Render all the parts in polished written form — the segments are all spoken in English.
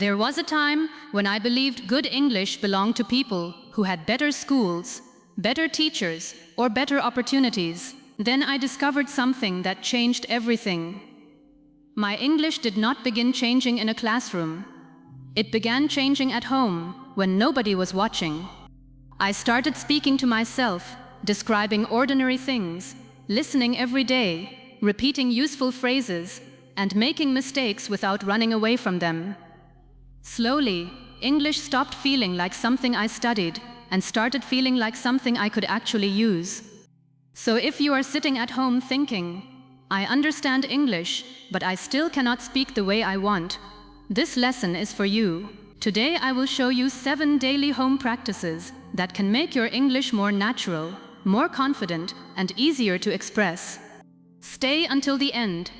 There was a time when I believed good English belonged to people who had better schools, better teachers, or better opportunities. Then I discovered something that changed everything. My English did not begin changing in a classroom. It began changing at home when nobody was watching. I started speaking to myself, describing ordinary things, listening every day, repeating useful phrases, and making mistakes without running away from them. Slowly, English stopped feeling like something I studied and started feeling like something I could actually use. So if you are sitting at home thinking, I understand English, but I still cannot speak the way I want, this lesson is for you. Today I will show you 7 daily home practices that can make your English more natural, more confident, and easier to express. Stay until the end.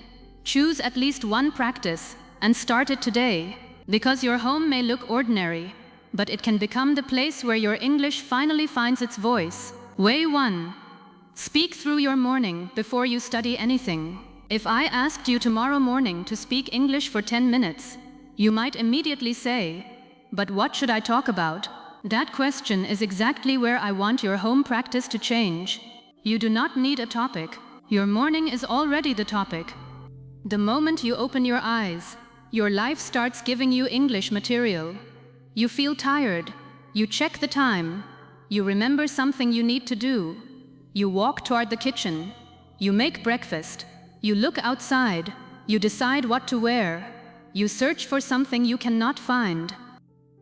Choose at least one practice and start it today. Because your home may look ordinary, but it can become the place where your English finally finds its voice. Way 1. Speak through your morning before you study anything. If I asked you tomorrow morning to speak English for 10 minutes, you might immediately say, "But what should I talk about?" That question is exactly where I want your home practice to change. You do not need a topic. Your morning is already the topic. The moment you open your eyes, your life starts giving you English material. You feel tired. You check the time. You remember something you need to do. You walk toward the kitchen. You make breakfast. You look outside. You decide what to wear. You search for something you cannot find.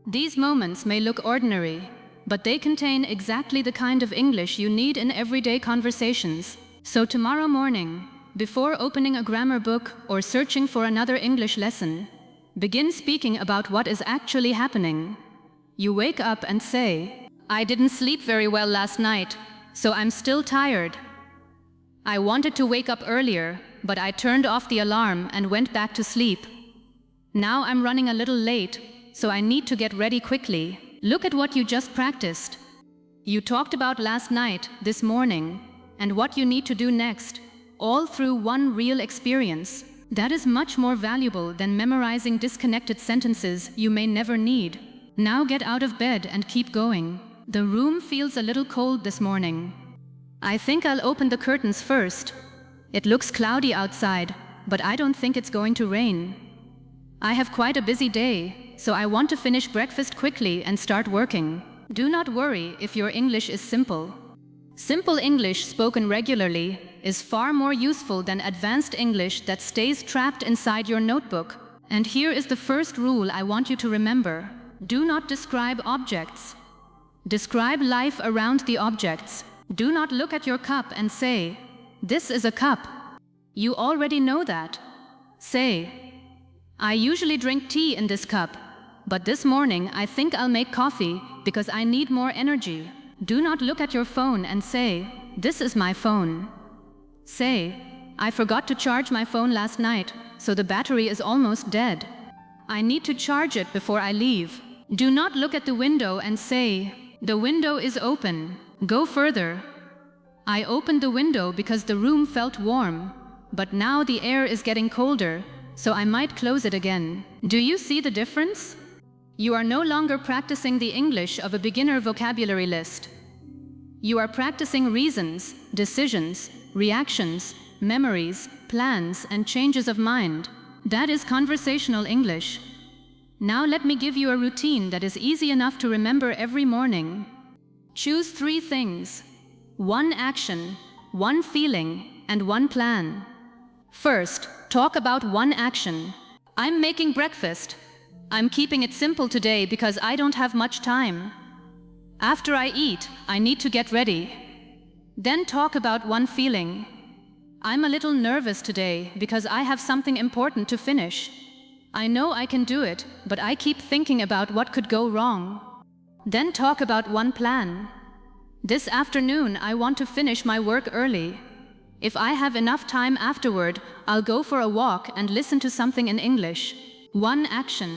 These moments may look ordinary, but they contain exactly the kind of English you need in everyday conversations. So tomorrow morning, before opening a grammar book or searching for another English lesson, begin speaking about what is actually happening. You wake up and say, "I didn't sleep very well last night, so I'm still tired. I wanted to wake up earlier, but I turned off the alarm and went back to sleep. Now I'm running a little late, so I need to get ready quickly." Look at what you just practiced. You talked about last night, this morning, and what you need to do next, all through one real experience. That is much more valuable than memorizing disconnected sentences you may never need. Now get out of bed and keep going. The room feels a little cold this morning. I think I'll open the curtains first. It looks cloudy outside, but I don't think it's going to rain. I have quite a busy day, so I want to finish breakfast quickly and start working. Do not worry if your English is simple. Simple English spoken regularly is far more useful than advanced English that stays trapped inside your notebook. And here is the first rule I want you to remember. Do not describe objects. Describe life around the objects. Do not look at your cup and say, "This is a cup." You already know that. Say, "I usually drink tea in this cup, but this morning I think I'll make coffee because I need more energy." Do not look at your phone and say, "This is my phone." Say, "I forgot to charge my phone last night, so the battery is almost dead. I need to charge it before I leave." Do not look at the window and say, "The window is open. Go further." I opened the window because the room felt warm, but now the air is getting colder, so I might close it again. Do you see the difference? You are no longer practicing the English of a beginner vocabulary list. You are practicing reasons, decisions, reactions, memories, plans, and changes of mind. That is conversational English. Now let me give you a routine that is easy enough to remember every morning. Choose 3 things: 1 action, 1 feeling, and 1 plan. First, talk about 1 action. I'm making breakfast. I'm keeping it simple today because I don't have much time. After I eat, I need to get ready. Then talk about 1 feeling. I'm a little nervous today because I have something important to finish. I know I can do it, but I keep thinking about what could go wrong. Then talk about 1 plan. This afternoon, I want to finish my work early. If I have enough time afterward, I'll go for a walk and listen to something in English. 1 action,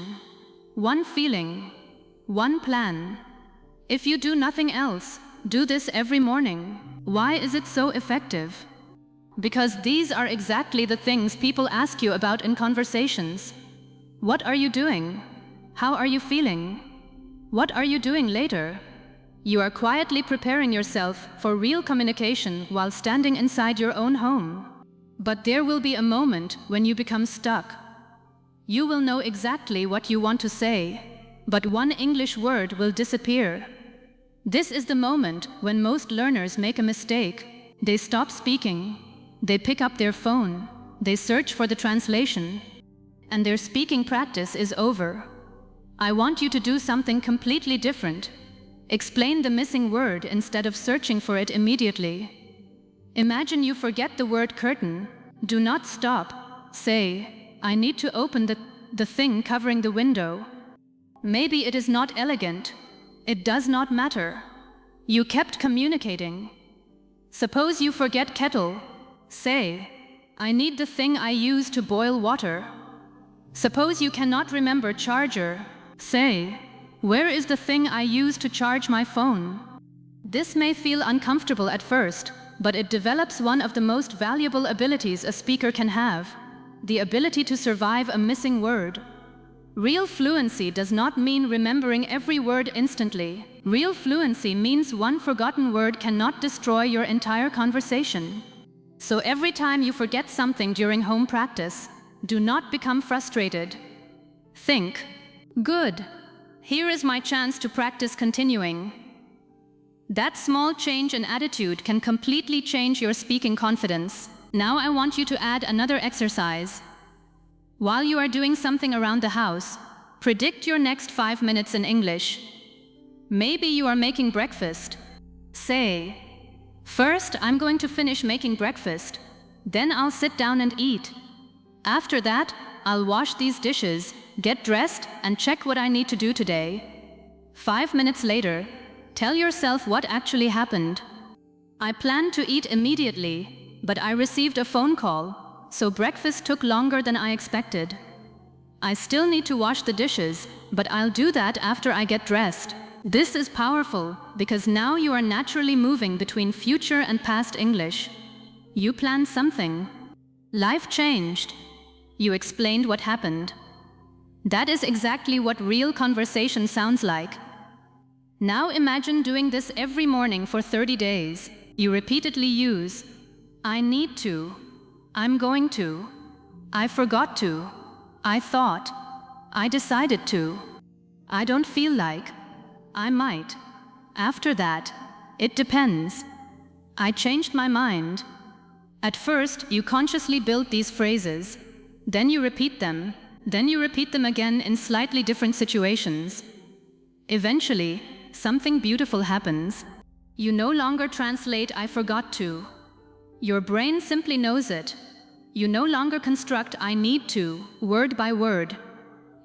1 feeling, 1 plan. If you do nothing else, do this every morning. Why is it so effective? Because these are exactly the things people ask you about in conversations. What are you doing? How are you feeling? What are you doing later? You are quietly preparing yourself for real communication while standing inside your own home. But there will be a moment when you become stuck. You will know exactly what you want to say, but one English word will disappear. This is the moment when most learners make a mistake. They stop speaking, they pick up their phone, they search for the translation, and their speaking practice is over. I want you to do something completely different. Explain the missing word instead of searching for it immediately. Imagine you forget the word curtain. Do not stop. Say, I need to open the thing covering the window. Maybe it is not elegant. It does not matter. You kept communicating. Suppose you forget kettle. Say, I need the thing I use to boil water. Suppose you cannot remember charger. Say, where is the thing I use to charge my phone? This may feel uncomfortable at first, but it develops one of the most valuable abilities a speaker can have, the ability to survive a missing word. Real fluency does not mean remembering every word instantly. Real fluency means one forgotten word cannot destroy your entire conversation. So every time you forget something during home practice, do not become frustrated. Think, good, here is my chance to practice continuing. That small change in attitude can completely change your speaking confidence. Now I want you to add another exercise. While you are doing something around the house, predict your next 5 minutes in English. Maybe you are making breakfast. Say, first I'm going to finish making breakfast, then I'll sit down and eat. After that, I'll wash these dishes, get dressed, and check what I need to do today. 5 minutes later, tell yourself what actually happened. I planned to eat immediately, but I received a phone call. So breakfast took longer than I expected. I still need to wash the dishes, but I'll do that after I get dressed. This is powerful because now you are naturally moving between future and past English. You planned something. Life changed. You explained what happened. That is exactly what real conversation sounds like. Now imagine doing this every morning for 30 days. You repeatedly use, I need to. I'm going to. I forgot to. I thought. I decided to. I don't feel like. I might. After that, it depends. I changed my mind. At first, you consciously build these phrases. Then you repeat them. Then you repeat them again in slightly different situations. Eventually, something beautiful happens. You no longer translate I forgot to. Your brain simply knows it. You no longer construct I need to, word by word.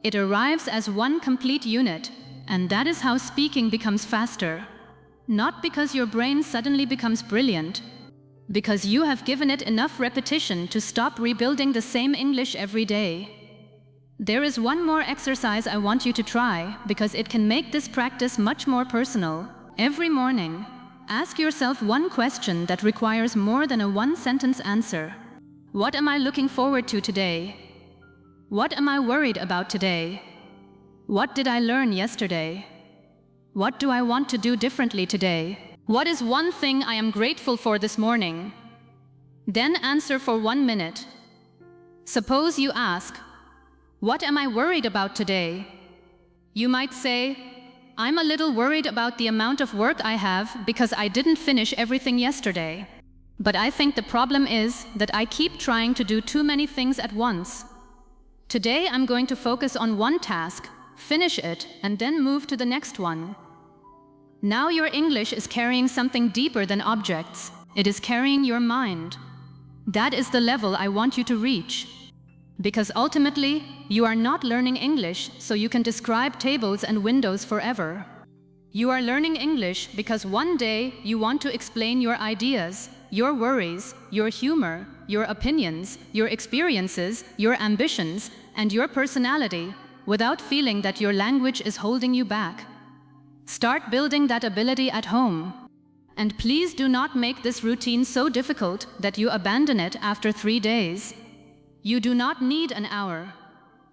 It arrives as one complete unit, and that is how speaking becomes faster. Not because your brain suddenly becomes brilliant, because you have given it enough repetition to stop rebuilding the same English every day. There is one more exercise I want you to try, because it can make this practice much more personal. Every morning, ask yourself one question that requires more than a one-sentence answer. What am I looking forward to today? What am I worried about today? What did I learn yesterday? What do I want to do differently today? What is one thing I am grateful for this morning? Then answer for 1 minute. Suppose you ask, what am I worried about today? You might say, I'm a little worried about the amount of work I have because I didn't finish everything yesterday. But I think the problem is that I keep trying to do too many things at once. Today I'm going to focus on one task, finish it, and then move to the next one. Now your English is carrying something deeper than objects. It is carrying your mind. That is the level I want you to reach. Because ultimately, you are not learning English so you can describe tables and windows forever. You are learning English because one day you want to explain your ideas, your worries, your humor, your opinions, your experiences, your ambitions, and your personality without feeling that your language is holding you back. Start building that ability at home. And please do not make this routine so difficult that you abandon it after 3 days. You do not need an hour.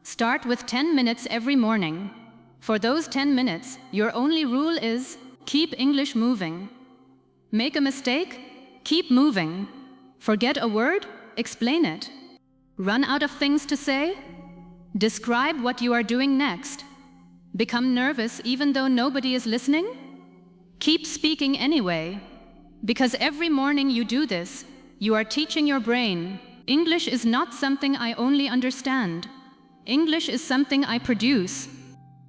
Start with 10 minutes every morning. For those 10 minutes, your only rule is keep English moving. Make a mistake? Keep moving. Forget a word? Explain it. Run out of things to say? Describe what you are doing next. Become nervous even though nobody is listening? Keep speaking anyway. Because every morning you do this, you are teaching your brain, English is not something I only understand. English is something I produce.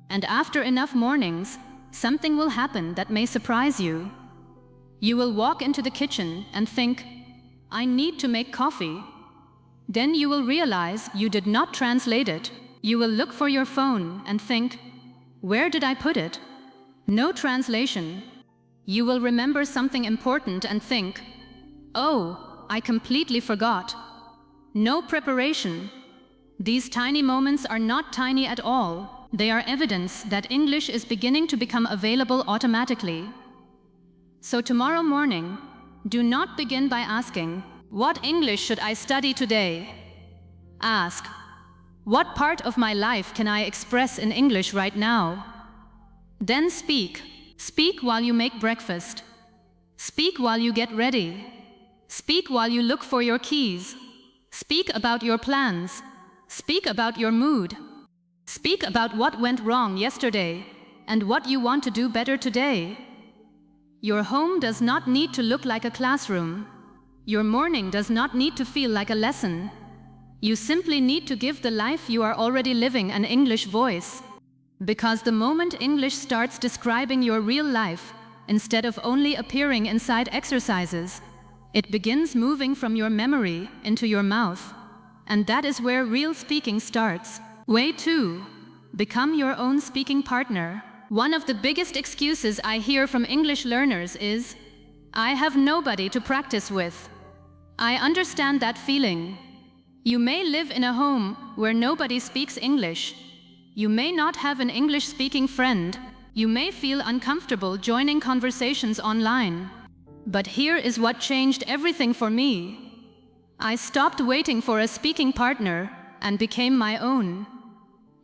And after enough mornings, something will happen that may surprise you. You will walk into the kitchen and think, I need to make coffee. Then you will realize you did not translate it. You will look for your phone and think, where did I put it? No translation. You will remember something important and think, oh, I completely forgot. No preparation. These tiny moments are not tiny at all. They are evidence that English is beginning to become available automatically. So tomorrow morning, do not begin by asking, what English should I study today? Ask, what part of my life can I express in English right now? Then speak. Speak while you make breakfast. Speak while you get ready. Speak while you look for your keys. Speak about your plans. Speak about your mood. Speak about what went wrong yesterday and what you want to do better today. Your home does not need to look like a classroom. Your morning does not need to feel like a lesson. You simply need to give the life you are already living an English voice. Because the moment English starts describing your real life, instead of only appearing inside exercises, it begins moving from your memory into your mouth. And that is where real speaking starts. Way 2. Become your own speaking partner. One of the biggest excuses I hear from English learners is, I have nobody to practice with. I understand that feeling. You may live in a home where nobody speaks English. You may not have an English-speaking friend. You may feel uncomfortable joining conversations online. But here is what changed everything for me. I stopped waiting for a speaking partner and became my own.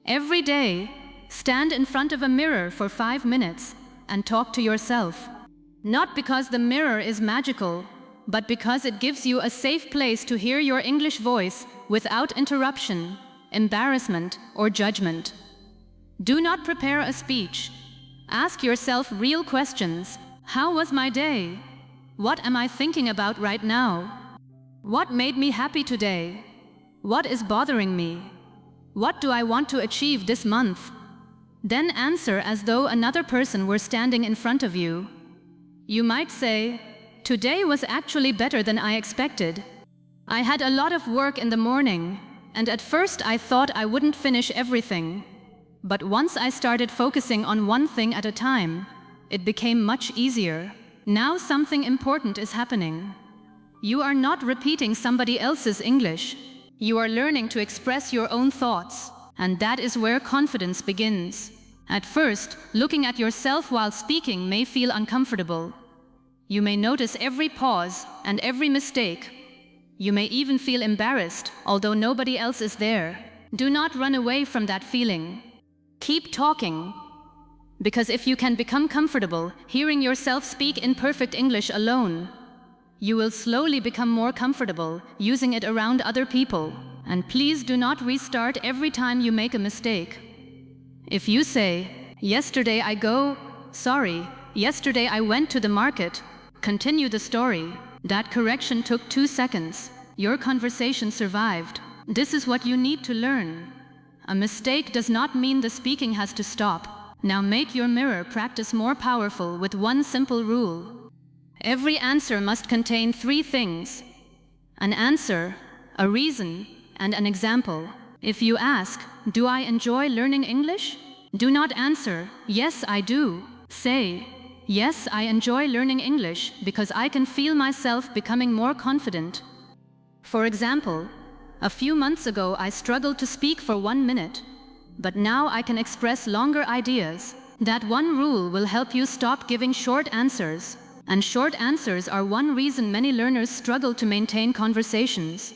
Every day, stand in front of a mirror for 5 minutes and talk to yourself. Not because the mirror is magical, but because it gives you a safe place to hear your English voice without interruption, embarrassment, or judgment. Do not prepare a speech. Ask yourself real questions. How was my day? What am I thinking about right now? What made me happy today? What is bothering me? What do I want to achieve this month? Then answer as though another person were standing in front of you. You might say, today was actually better than I expected. I had a lot of work in the morning, and at first I thought I wouldn't finish everything. But once I started focusing on one thing at a time, it became much easier. Now something important is happening. You are not repeating somebody else's English. You are learning to express your own thoughts, and that is where confidence begins. At first, looking at yourself while speaking may feel uncomfortable. You may notice every pause and every mistake. You may even feel embarrassed, although nobody else is there. Do not run away from that feeling. Keep talking. Because if you can become comfortable hearing yourself speak in perfect English alone, you will slowly become more comfortable using it around other people. And please do not restart every time you make a mistake. If you say, yesterday I went to the market, continue the story. That correction took 2 seconds. Your conversation survived. This is what you need to learn. A mistake does not mean the speaking has to stop. Now make your mirror practice more powerful with one simple rule. Every answer must contain 3 things: an answer, a reason, and an example. If you ask, do I enjoy learning English? Do not answer, yes, I do. Say, yes, I enjoy learning English because I can feel myself becoming more confident. For example, a few months ago I struggled to speak for 1 minute, but now I can express longer ideas. That one rule will help you stop giving short answers. And short answers are one reason many learners struggle to maintain conversations.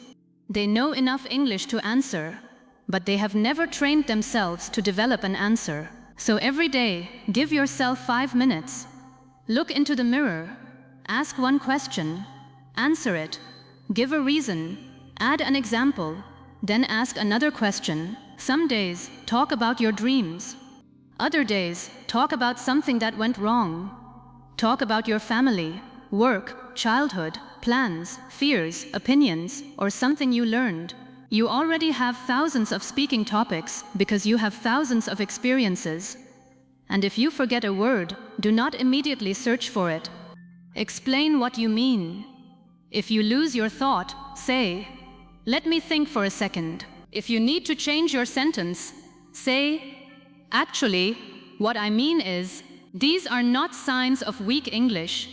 They know enough English to answer, but they have never trained themselves to develop an answer. So every day, give yourself 5 minutes. Look into the mirror. Ask one question. Answer it. Give a reason. Add an example. Then ask another question. Some days, talk about your dreams. Other days, talk about something that went wrong. Talk about your family, work, childhood, plans, fears, opinions, or something you learned. You already have thousands of speaking topics because you have thousands of experiences. And if you forget a word, do not immediately search for it. Explain what you mean. If you lose your thought, say, "Let me think for a second." If you need to change your sentence, say, "Actually, what I mean is," these are not signs of weak English.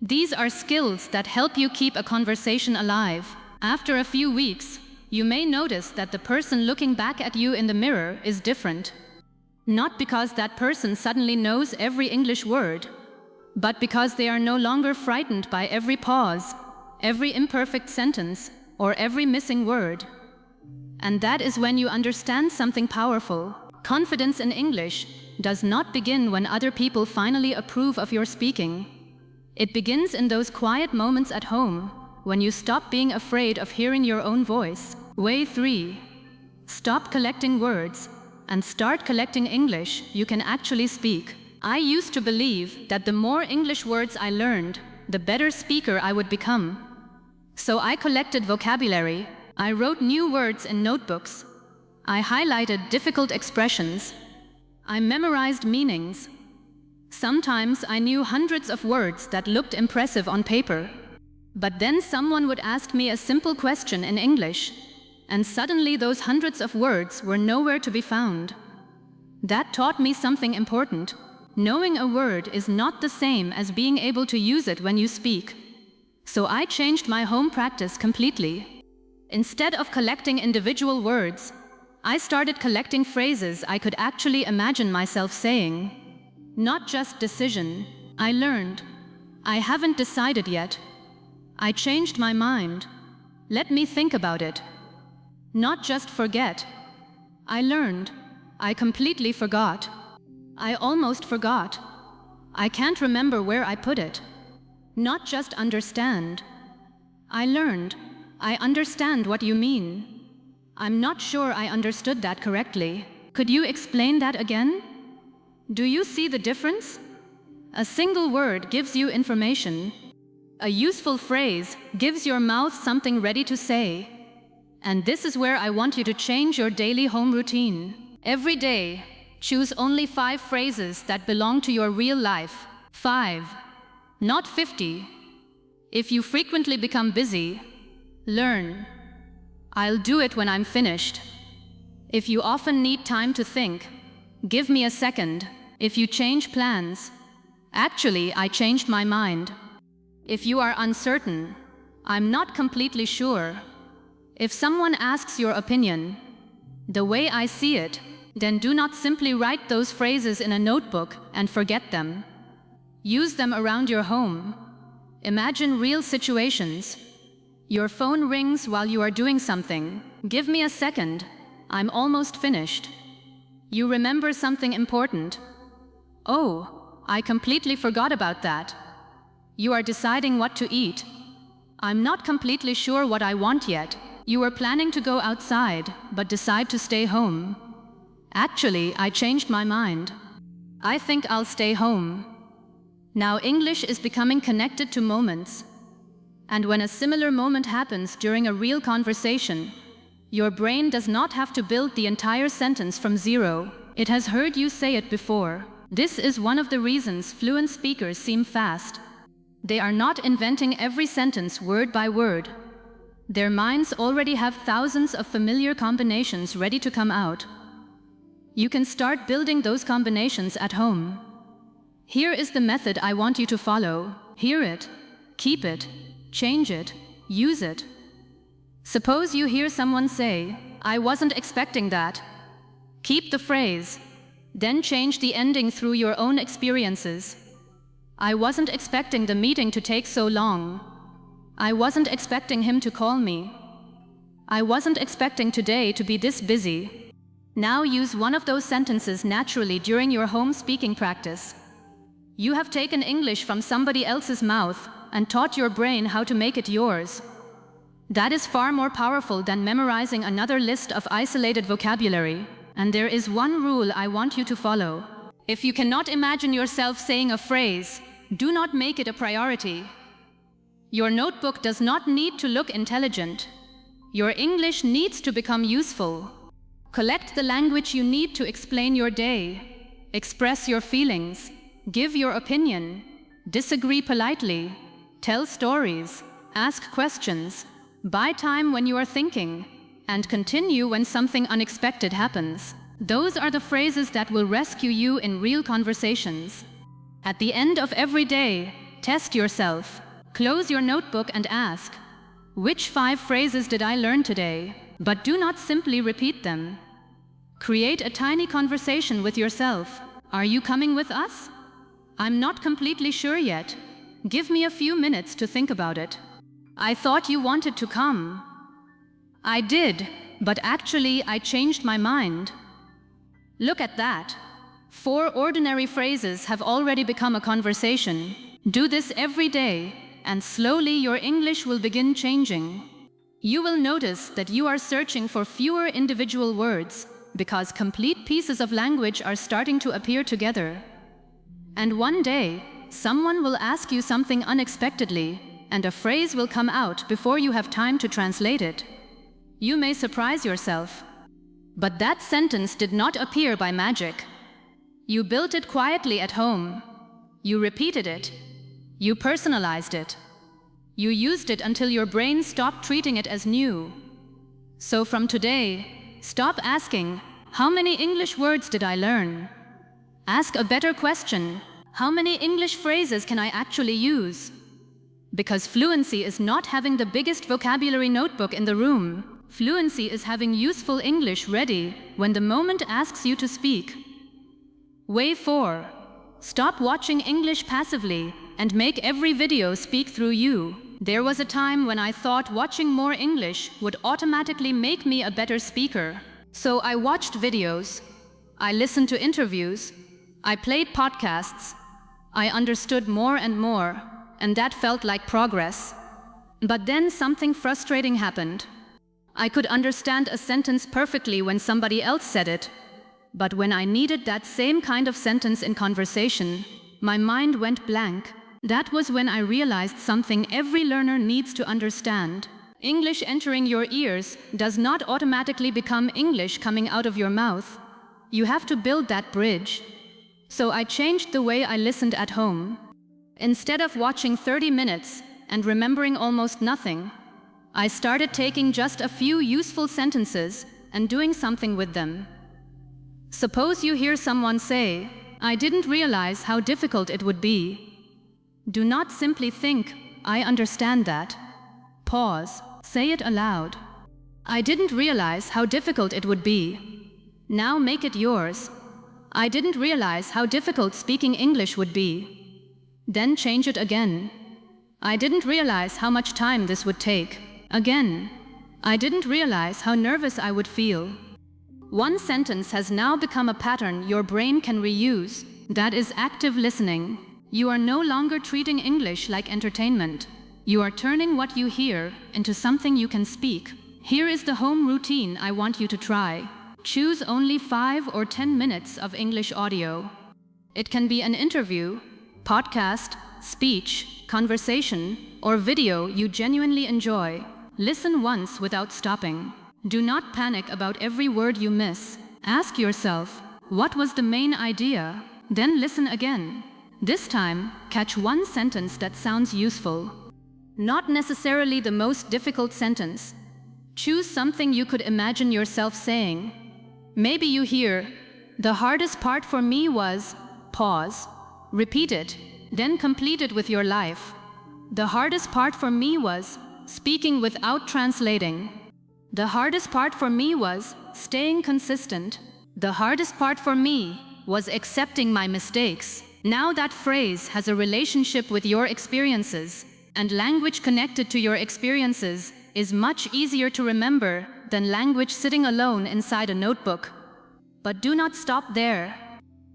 These are skills that help you keep a conversation alive. After a few weeks, you may notice that the person looking back at you in the mirror is different. Not because that person suddenly knows every English word, but because they are no longer frightened by every pause, every imperfect sentence, or every missing word. And that is when you understand something powerful. Confidence in English does not begin when other people finally approve of your speaking. It begins in those quiet moments at home, when you stop being afraid of hearing your own voice. Way 3. Stop collecting words and start collecting English you can actually speak. I used to believe that the more English words I learned, the better speaker I would become. So I collected vocabulary. I wrote new words in notebooks. I highlighted difficult expressions. I memorized meanings. Sometimes I knew hundreds of words that looked impressive on paper. But then someone would ask me a simple question in English, and suddenly those hundreds of words were nowhere to be found. That taught me something important. Knowing a word is not the same as being able to use it when you speak. So I changed my home practice completely. Instead of collecting individual words, I started collecting phrases I could actually imagine myself saying. Not just decision. I learned. I haven't decided yet. I changed my mind. Let me think about it. Not just forget. I learned. I completely forgot. I almost forgot. I can't remember where I put it. Not just understand. I learned. I understand what you mean. I'm not sure I understood that correctly. Could you explain that again? Do you see the difference? A single word gives you information. A useful phrase gives your mouth something ready to say. And this is where I want you to change your daily home routine. Every day, choose only 5 phrases that belong to your real life. 5, not 50. If you frequently become busy, learn. I'll do it when I'm finished. If you often need time to think, give me a second. If you change plans, actually, I changed my mind. If you are uncertain, I'm not completely sure. If someone asks your opinion, the way I see it, then do not simply write those phrases in a notebook and forget them. Use them around your home. Imagine real situations. Your phone rings while you are doing something. Give me a second. I'm almost finished. You remember something important. Oh, I completely forgot about that. You are deciding what to eat. I'm not completely sure what I want yet. You were planning to go outside, but decide to stay home. Actually, I changed my mind. I think I'll stay home. Now English is becoming connected to moments. And when a similar moment happens during a real conversation, your brain does not have to build the entire sentence from zero. It has heard you say it before. This is one of the reasons fluent speakers seem fast. They are not inventing every sentence word by word. Their minds already have thousands of familiar combinations ready to come out. You can start building those combinations at home. Here is the method I want you to follow. Hear it, keep it, change it, use it. Suppose you hear someone say, "I wasn't expecting that." Keep the phrase, then change the ending through your own experiences. I wasn't expecting the meeting to take so long. I wasn't expecting him to call me. I wasn't expecting today to be this busy. Now use one of those sentences naturally during your home speaking practice. You have taken English from somebody else's mouth and taught your brain how to make it yours. That is far more powerful than memorizing another list of isolated vocabulary. And there is one rule I want you to follow. If you cannot imagine yourself saying a phrase, do not make it a priority. Your notebook does not need to look intelligent. Your English needs to become useful. Collect the language you need to explain your day, express your feelings, give your opinion, disagree politely, tell stories, ask questions, buy time when you are thinking, and continue when something unexpected happens. Those are the phrases that will rescue you in real conversations. At the end of every day, test yourself. Close your notebook and ask, which 5 phrases did I learn today? But do not simply repeat them. Create a tiny conversation with yourself. Are you coming with us? I'm not completely sure yet. Give me a few minutes to think about it. I thought you wanted to come. I did, but actually I changed my mind. Look at that. 4 ordinary phrases have already become a conversation. Do this every day, and slowly your English will begin changing. You will notice that you are searching for fewer individual words because complete pieces of language are starting to appear together. And one day, someone will ask you something unexpectedly, and a phrase will come out before you have time to translate it. You may surprise yourself. But that sentence did not appear by magic. You built it quietly at home. You repeated it. You personalized it. You used it until your brain stopped treating it as new. So from today, stop asking, how many English words did I learn? Ask a better question, how many English phrases can I actually use? Because fluency is not having the biggest vocabulary notebook in the room. Fluency is having useful English ready when the moment asks you to speak. Way 4. Stop watching English passively and make every video speak through you. There was a time when I thought watching more English would automatically make me a better speaker. So I watched videos, I listened to interviews, I played podcasts, I understood more and more, and that felt like progress. But then something frustrating happened. I could understand a sentence perfectly when somebody else said it, but when I needed that same kind of sentence in conversation, my mind went blank. That was when I realized something every learner needs to understand. English entering your ears does not automatically become English coming out of your mouth. You have to build that bridge. So I changed the way I listened at home. Instead of watching 30 minutes and remembering almost nothing, I started taking just a few useful sentences and doing something with them. Suppose you hear someone say, I didn't realize how difficult it would be. Do not simply think, I understand that. Pause, say it aloud. I didn't realize how difficult it would be. Now make it yours. I didn't realize how difficult speaking English would be. Then change it again. I didn't realize how much time this would take. Again, I didn't realize how nervous I would feel. One sentence has now become a pattern your brain can reuse. That is active listening. You are no longer treating English like entertainment. You are turning what you hear into something you can speak. Here is the home routine I want you to try. Choose only 5 or 10 minutes of English audio. It can be an interview, podcast, speech, conversation, or video you genuinely enjoy. Listen once without stopping. Do not panic about every word you miss. Ask yourself, what was the main idea? Then listen again. This time, catch one sentence that sounds useful. Not necessarily the most difficult sentence. Choose something you could imagine yourself saying. Maybe you hear, the hardest part for me was, pause. Repeat it, then complete it with your life. The hardest part for me was, speaking without translating. The hardest part for me was staying consistent. The hardest part for me was accepting my mistakes. Now that phrase has a relationship with your experiences, and language connected to your experiences is much easier to remember than language sitting alone inside a notebook. But do not stop there.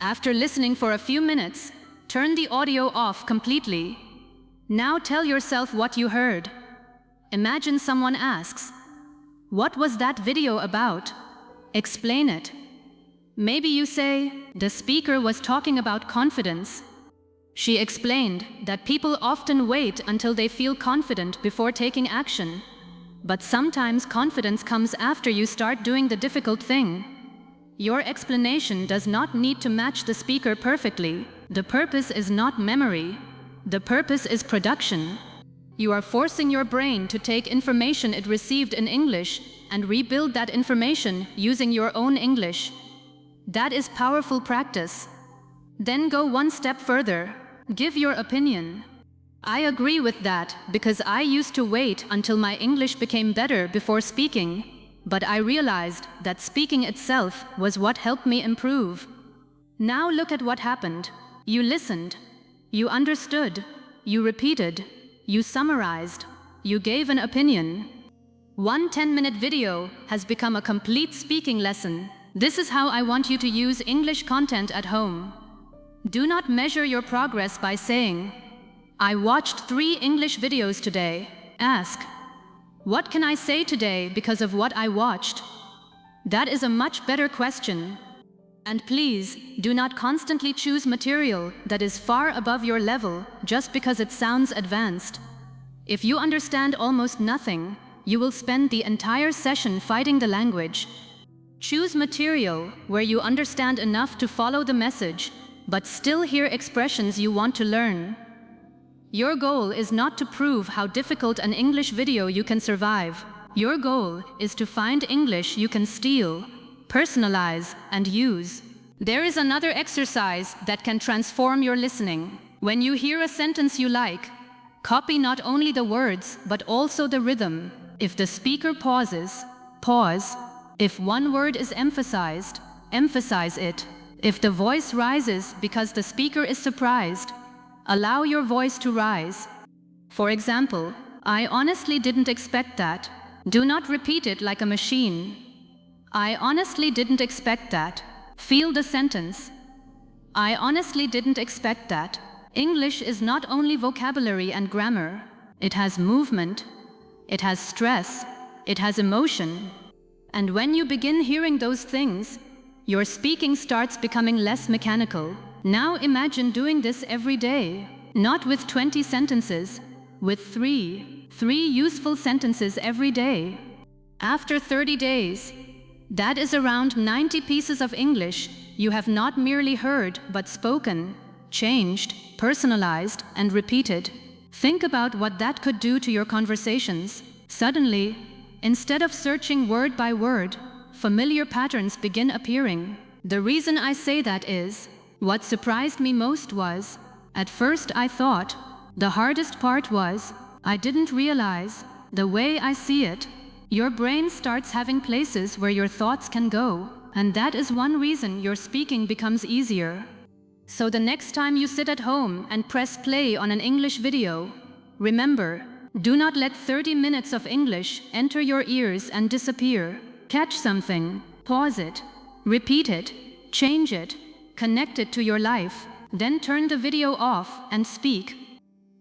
After listening for a few minutes, turn the audio off completely. Now tell yourself what you heard. Imagine someone asks, "What was that video about?" Explain it. Maybe you say, "The speaker was talking about confidence." She explained that people often wait until they feel confident before taking action. But sometimes confidence comes after you start doing the difficult thing. Your explanation does not need to match the speaker perfectly. The purpose is not memory. The purpose is production. You are forcing your brain to take information it received in English and rebuild that information using your own English. That is powerful practice. Then go one step further. Give your opinion. I agree with that because I used to wait until my English became better before speaking, but I realized that speaking itself was what helped me improve. Now look at what happened. You listened. You understood. You repeated. You summarized. You gave an opinion. One 10-minute video has become a complete speaking lesson. This is how I want you to use English content at home. Do not measure your progress by saying, "I watched 3 English videos today." Ask, "What can I say today because of what I watched?" That is a much better question. And please, do not constantly choose material that is far above your level just because it sounds advanced. If you understand almost nothing, you will spend the entire session fighting the language. Choose material where you understand enough to follow the message, but still hear expressions you want to learn. Your goal is not to prove how difficult an English video you can survive. Your goal is to find English you can steal, personalize, and use. There is another exercise that can transform your listening. When you hear a sentence you like, copy not only the words but also the rhythm. If the speaker pauses, pause. If one word is emphasized, emphasize it. If the voice rises because the speaker is surprised, allow your voice to rise. For example, "I honestly didn't expect that." Do not repeat it like a machine. "I honestly didn't expect that." Feel the sentence. "I honestly didn't expect that." English is not only vocabulary and grammar. It has movement. It has stress. It has emotion. And when you begin hearing those things, your speaking starts becoming less mechanical. Now imagine doing this every day. Not with 20 sentences, with three useful sentences every day. After 30 days, that is around 90 pieces of English you have not merely heard but spoken, changed, personalized, and repeated. Think about what that could do to your conversations. Suddenly, instead of searching word by word, familiar patterns begin appearing. The reason I say that is, what surprised me most was, at first I thought, the hardest part was, I didn't realize, the way I see it. Your brain starts having places where your thoughts can go, and that is one reason your speaking becomes easier. So the next time you sit at home and press play on an English video, remember, do not let 30 minutes of English enter your ears and disappear. Catch something, pause it, repeat it, change it, connect it to your life, then turn the video off and speak.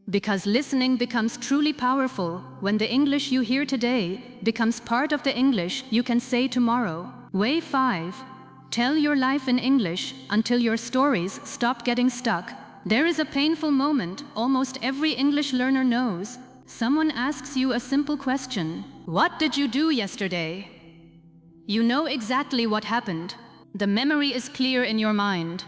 Because listening becomes truly powerful when the English you hear today becomes part of the English you can say tomorrow. Way 5. Tell your life in English until your stories stop getting stuck. There is a painful moment almost every English learner knows. Someone asks you a simple question. What did you do yesterday? You know exactly what happened. The memory is clear in your mind.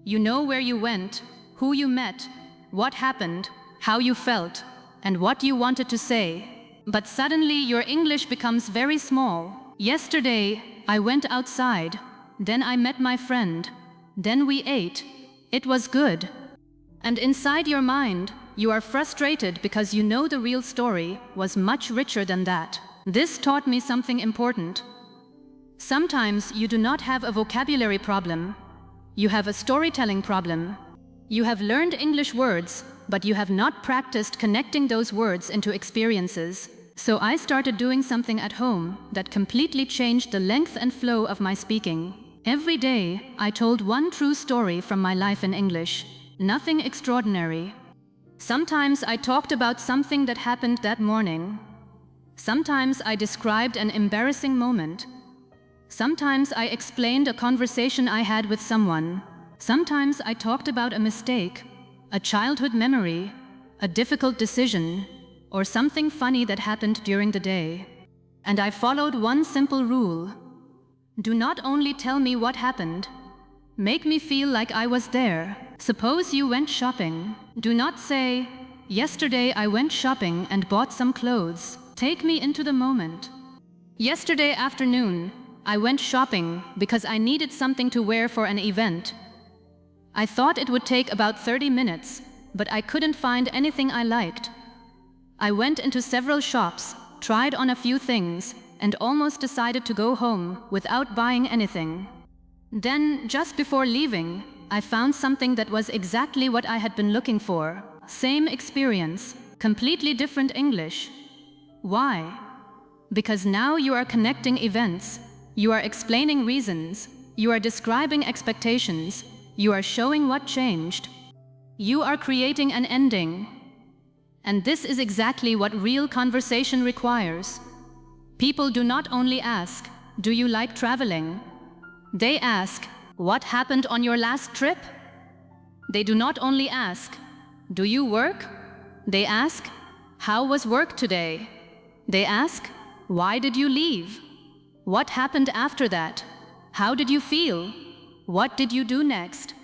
You know where you went, who you met, what happened, how you felt, and what you wanted to say. But suddenly your English becomes very small. Yesterday, I went outside. Then I met my friend. Then we ate. It was good. And inside your mind, you are frustrated because you know the real story was much richer than that. This taught me something important. Sometimes you do not have a vocabulary problem. You have a storytelling problem. You have learned English words, but you have not practiced connecting those words into experiences. So I started doing something at home that completely changed the length and flow of my speaking. Every day, I told one true story from my life in English. Nothing extraordinary. Sometimes I talked about something that happened that morning. Sometimes I described an embarrassing moment. Sometimes I explained a conversation I had with someone. Sometimes I talked about a mistake, a childhood memory, a difficult decision, or something funny that happened during the day. And I followed one simple rule. Do not only tell me what happened. Make me feel like I was there. Suppose you went shopping. Do not say, yesterday I went shopping and bought some clothes. Take me into the moment. Yesterday afternoon, I went shopping because I needed something to wear for an event. I thought it would take about 30 minutes, but I couldn't find anything I liked. I went into several shops, tried on a few things, and almost decided to go home without buying anything. Then, just before leaving, I found something that was exactly what I had been looking for. Same experience, completely different English. Why? Because now you are connecting events, you are explaining reasons, you are describing expectations, you are showing what changed. You are creating an ending. And this is exactly what real conversation requires. People do not only ask, do you like traveling? They ask, what happened on your last trip? They do not only ask, do you work? They ask, how was work today? They ask, why did you leave? What happened after that? How did you feel? What did you do next?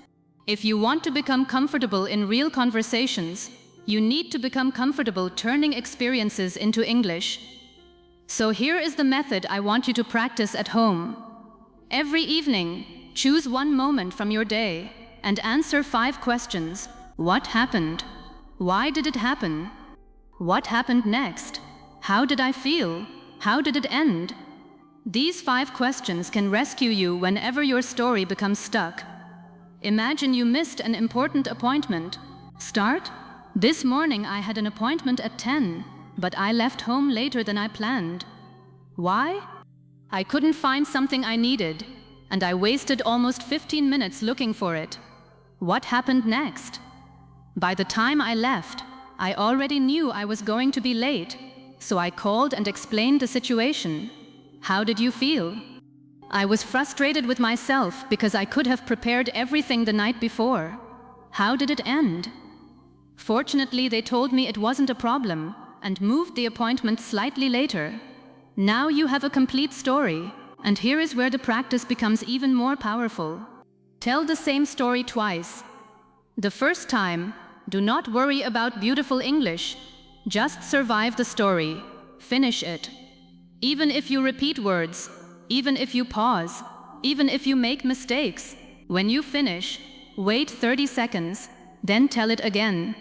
If you want to become comfortable in real conversations, you need to become comfortable turning experiences into English. So here is the method I want you to practice at home. Every evening, choose one moment from your day and answer 5 questions. What happened? Why did it happen? What happened next? How did I feel? How did it end? These 5 questions can rescue you whenever your story becomes stuck. Imagine you missed an important appointment. Start. This morning I had an appointment at 10, but I left home later than I planned. Why? I couldn't find something I needed, and I wasted almost 15 minutes looking for it. What happened next? By the time I left, I already knew I was going to be late, so I called and explained the situation. How did you feel? I was frustrated with myself because I could have prepared everything the night before. How did it end? Fortunately, they told me it wasn't a problem and moved the appointment slightly later. Now you have a complete story, and here is where the practice becomes even more powerful. Tell the same story twice. The first time, do not worry about beautiful English. Just survive the story. Finish it. Even if you repeat words, even if you pause, even if you make mistakes, when you finish, wait 30 seconds, then tell it again.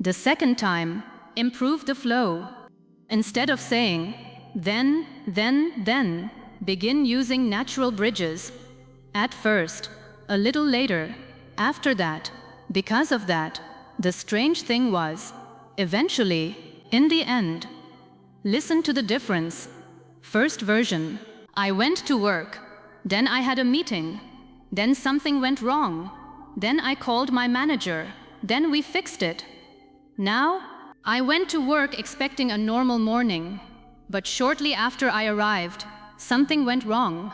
The second time, improve the flow. Instead of saying, then, begin using natural bridges. At first, a little later, after that, because of that. The strange thing was, eventually, in the end. Listen to the difference. First version, I went to work, then I had a meeting, then something went wrong, then I called my manager, then we fixed it. Now, I went to work expecting a normal morning, but shortly after I arrived, something went wrong.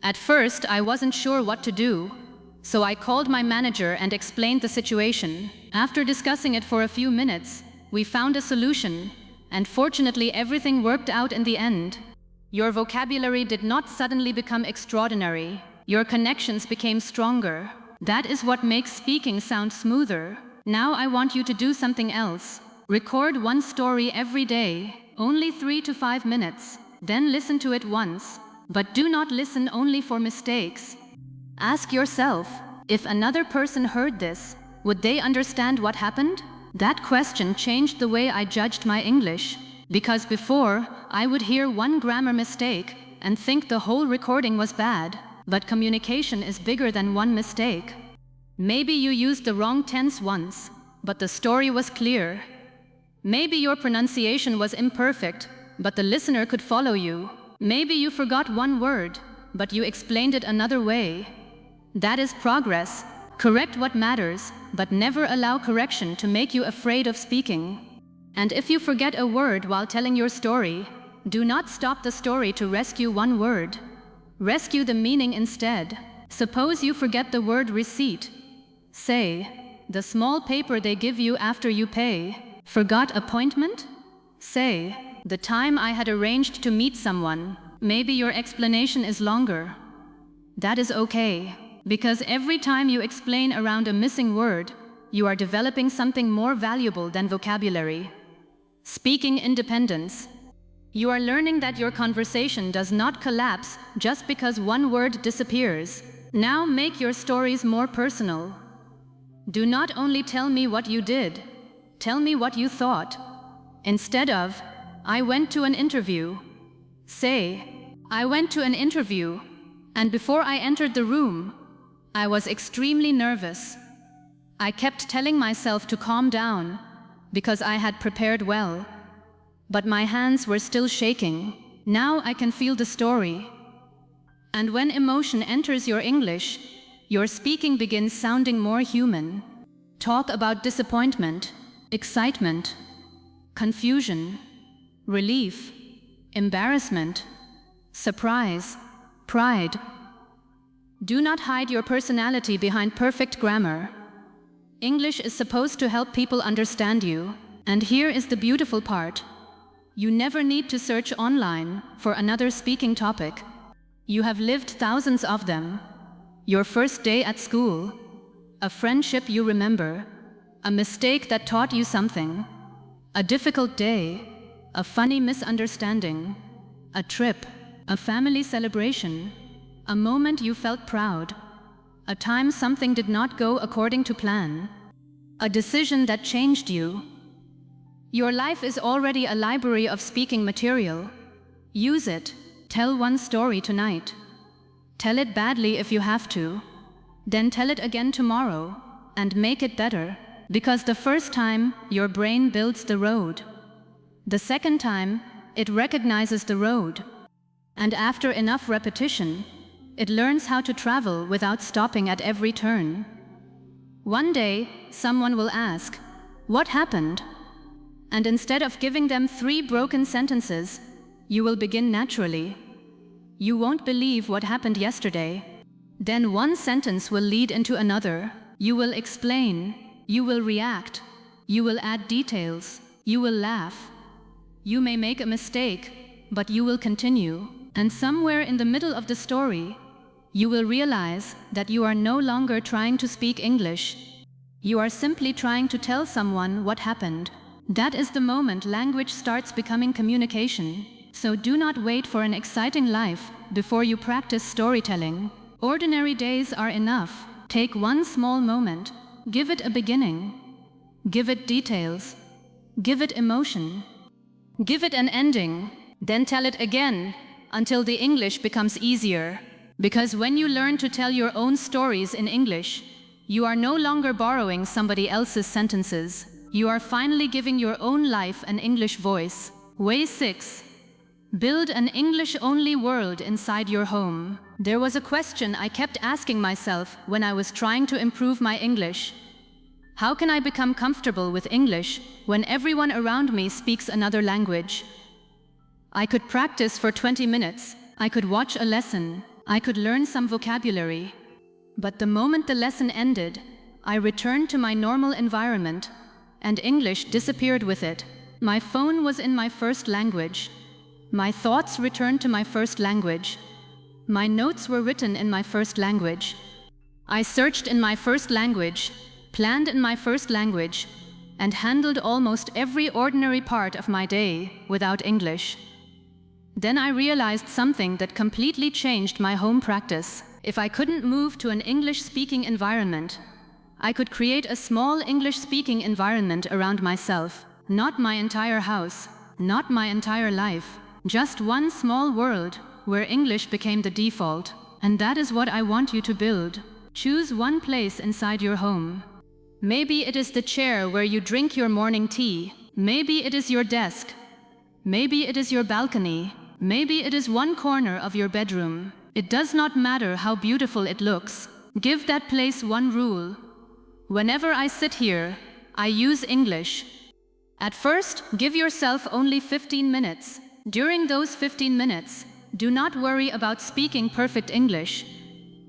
At first, I wasn't sure what to do, so I called my manager and explained the situation. After discussing it for a few minutes, we found a solution, and fortunately everything worked out in the end. Your vocabulary did not suddenly become extraordinary. Your connections became stronger. That is what makes speaking sound smoother. Now I want you to do something else. Record one story every day, only 3 to 5 minutes. Then listen to it once. But do not listen only for mistakes. Ask yourself, if another person heard this, would they understand what happened? That question changed the way I judged my English. Because before, I would hear one grammar mistake and think the whole recording was bad. But communication is bigger than one mistake. Maybe you used the wrong tense once, but the story was clear. Maybe your pronunciation was imperfect, but the listener could follow you. Maybe you forgot one word, but you explained it another way. That is progress. Correct what matters, but never allow correction to make you afraid of speaking. And if you forget a word while telling your story, do not stop the story to rescue one word. Rescue the meaning instead. Suppose you forget the word receipt. Say, the small paper they give you after you pay. Forgot appointment? Say, the time I had arranged to meet someone. Maybe your explanation is longer. That is okay, because every time you explain around a missing word, you are developing something more valuable than vocabulary. Speaking independence. You are learning that your conversation does not collapse just because one word disappears. Now make your stories more personal. Do not only tell me what you did, tell me what you thought. Instead of, I went to an interview, say, I went to an interview, and before I entered the room, I was extremely nervous. I kept telling myself to calm down because I had prepared well, but my hands were still shaking. Now I can feel the story. And when emotion enters your English, your speaking begins sounding more human. Talk about disappointment, excitement, confusion, relief, embarrassment, surprise, pride. Do not hide your personality behind perfect grammar. English is supposed to help people understand you, and here is the beautiful part. You never need to search online for another speaking topic. You have lived thousands of them. Your first day at school, a friendship you remember, a mistake that taught you something, a difficult day, a funny misunderstanding, a trip, a family celebration, a moment you felt proud, a time something did not go according to plan, a decision that changed you. Your life is already a library of speaking material. Use it. Tell one story tonight. Tell it badly if you have to. Then tell it again tomorrow and make it better, because the first time your brain builds the road. The second time, it recognizes the road. And after enough repetition, it learns how to travel without stopping at every turn. One day, someone will ask, "What happened?" And instead of giving them 3 broken sentences, you will begin naturally. You won't believe what happened yesterday. Then one sentence will lead into another. You will explain, you will react, you will add details, you will laugh. You may make a mistake, but you will continue. And somewhere in the middle of the story, you will realize that you are no longer trying to speak English. You are simply trying to tell someone what happened. That is the moment language starts becoming communication. So do not wait for an exciting life before you practice storytelling. Ordinary days are enough. Take one small moment. Give it a beginning. Give it details. Give it emotion. Give it an ending. Then tell it again until the English becomes easier. Because when you learn to tell your own stories in English, you are no longer borrowing somebody else's sentences. You are finally giving your own life an English voice. Way 6. Build an English-only world inside your home. There was a question I kept asking myself when I was trying to improve my English. How can I become comfortable with English when everyone around me speaks another language? I could practice for 20 minutes. I could watch a lesson. I could learn some vocabulary. But the moment the lesson ended, I returned to my normal environment, and English disappeared with it. My phone was in my first language. My thoughts returned to my first language. My notes were written in my first language. I searched in my first language, planned in my first language, and handled almost every ordinary part of my day without English. Then I realized something that completely changed my home practice. If I couldn't move to an English-speaking environment, I could create a small English-speaking environment around myself. Not my entire house, not my entire life. Just one small world where English became the default. And that is what I want you to build. Choose one place inside your home. Maybe it is the chair where you drink your morning tea. Maybe it is your desk. Maybe it is your balcony. Maybe it is one corner of your bedroom. It does not matter how beautiful it looks. Give that place one rule. Whenever I sit here, I use English. At first, give yourself only 15 minutes. During those 15 minutes, do not worry about speaking perfect English.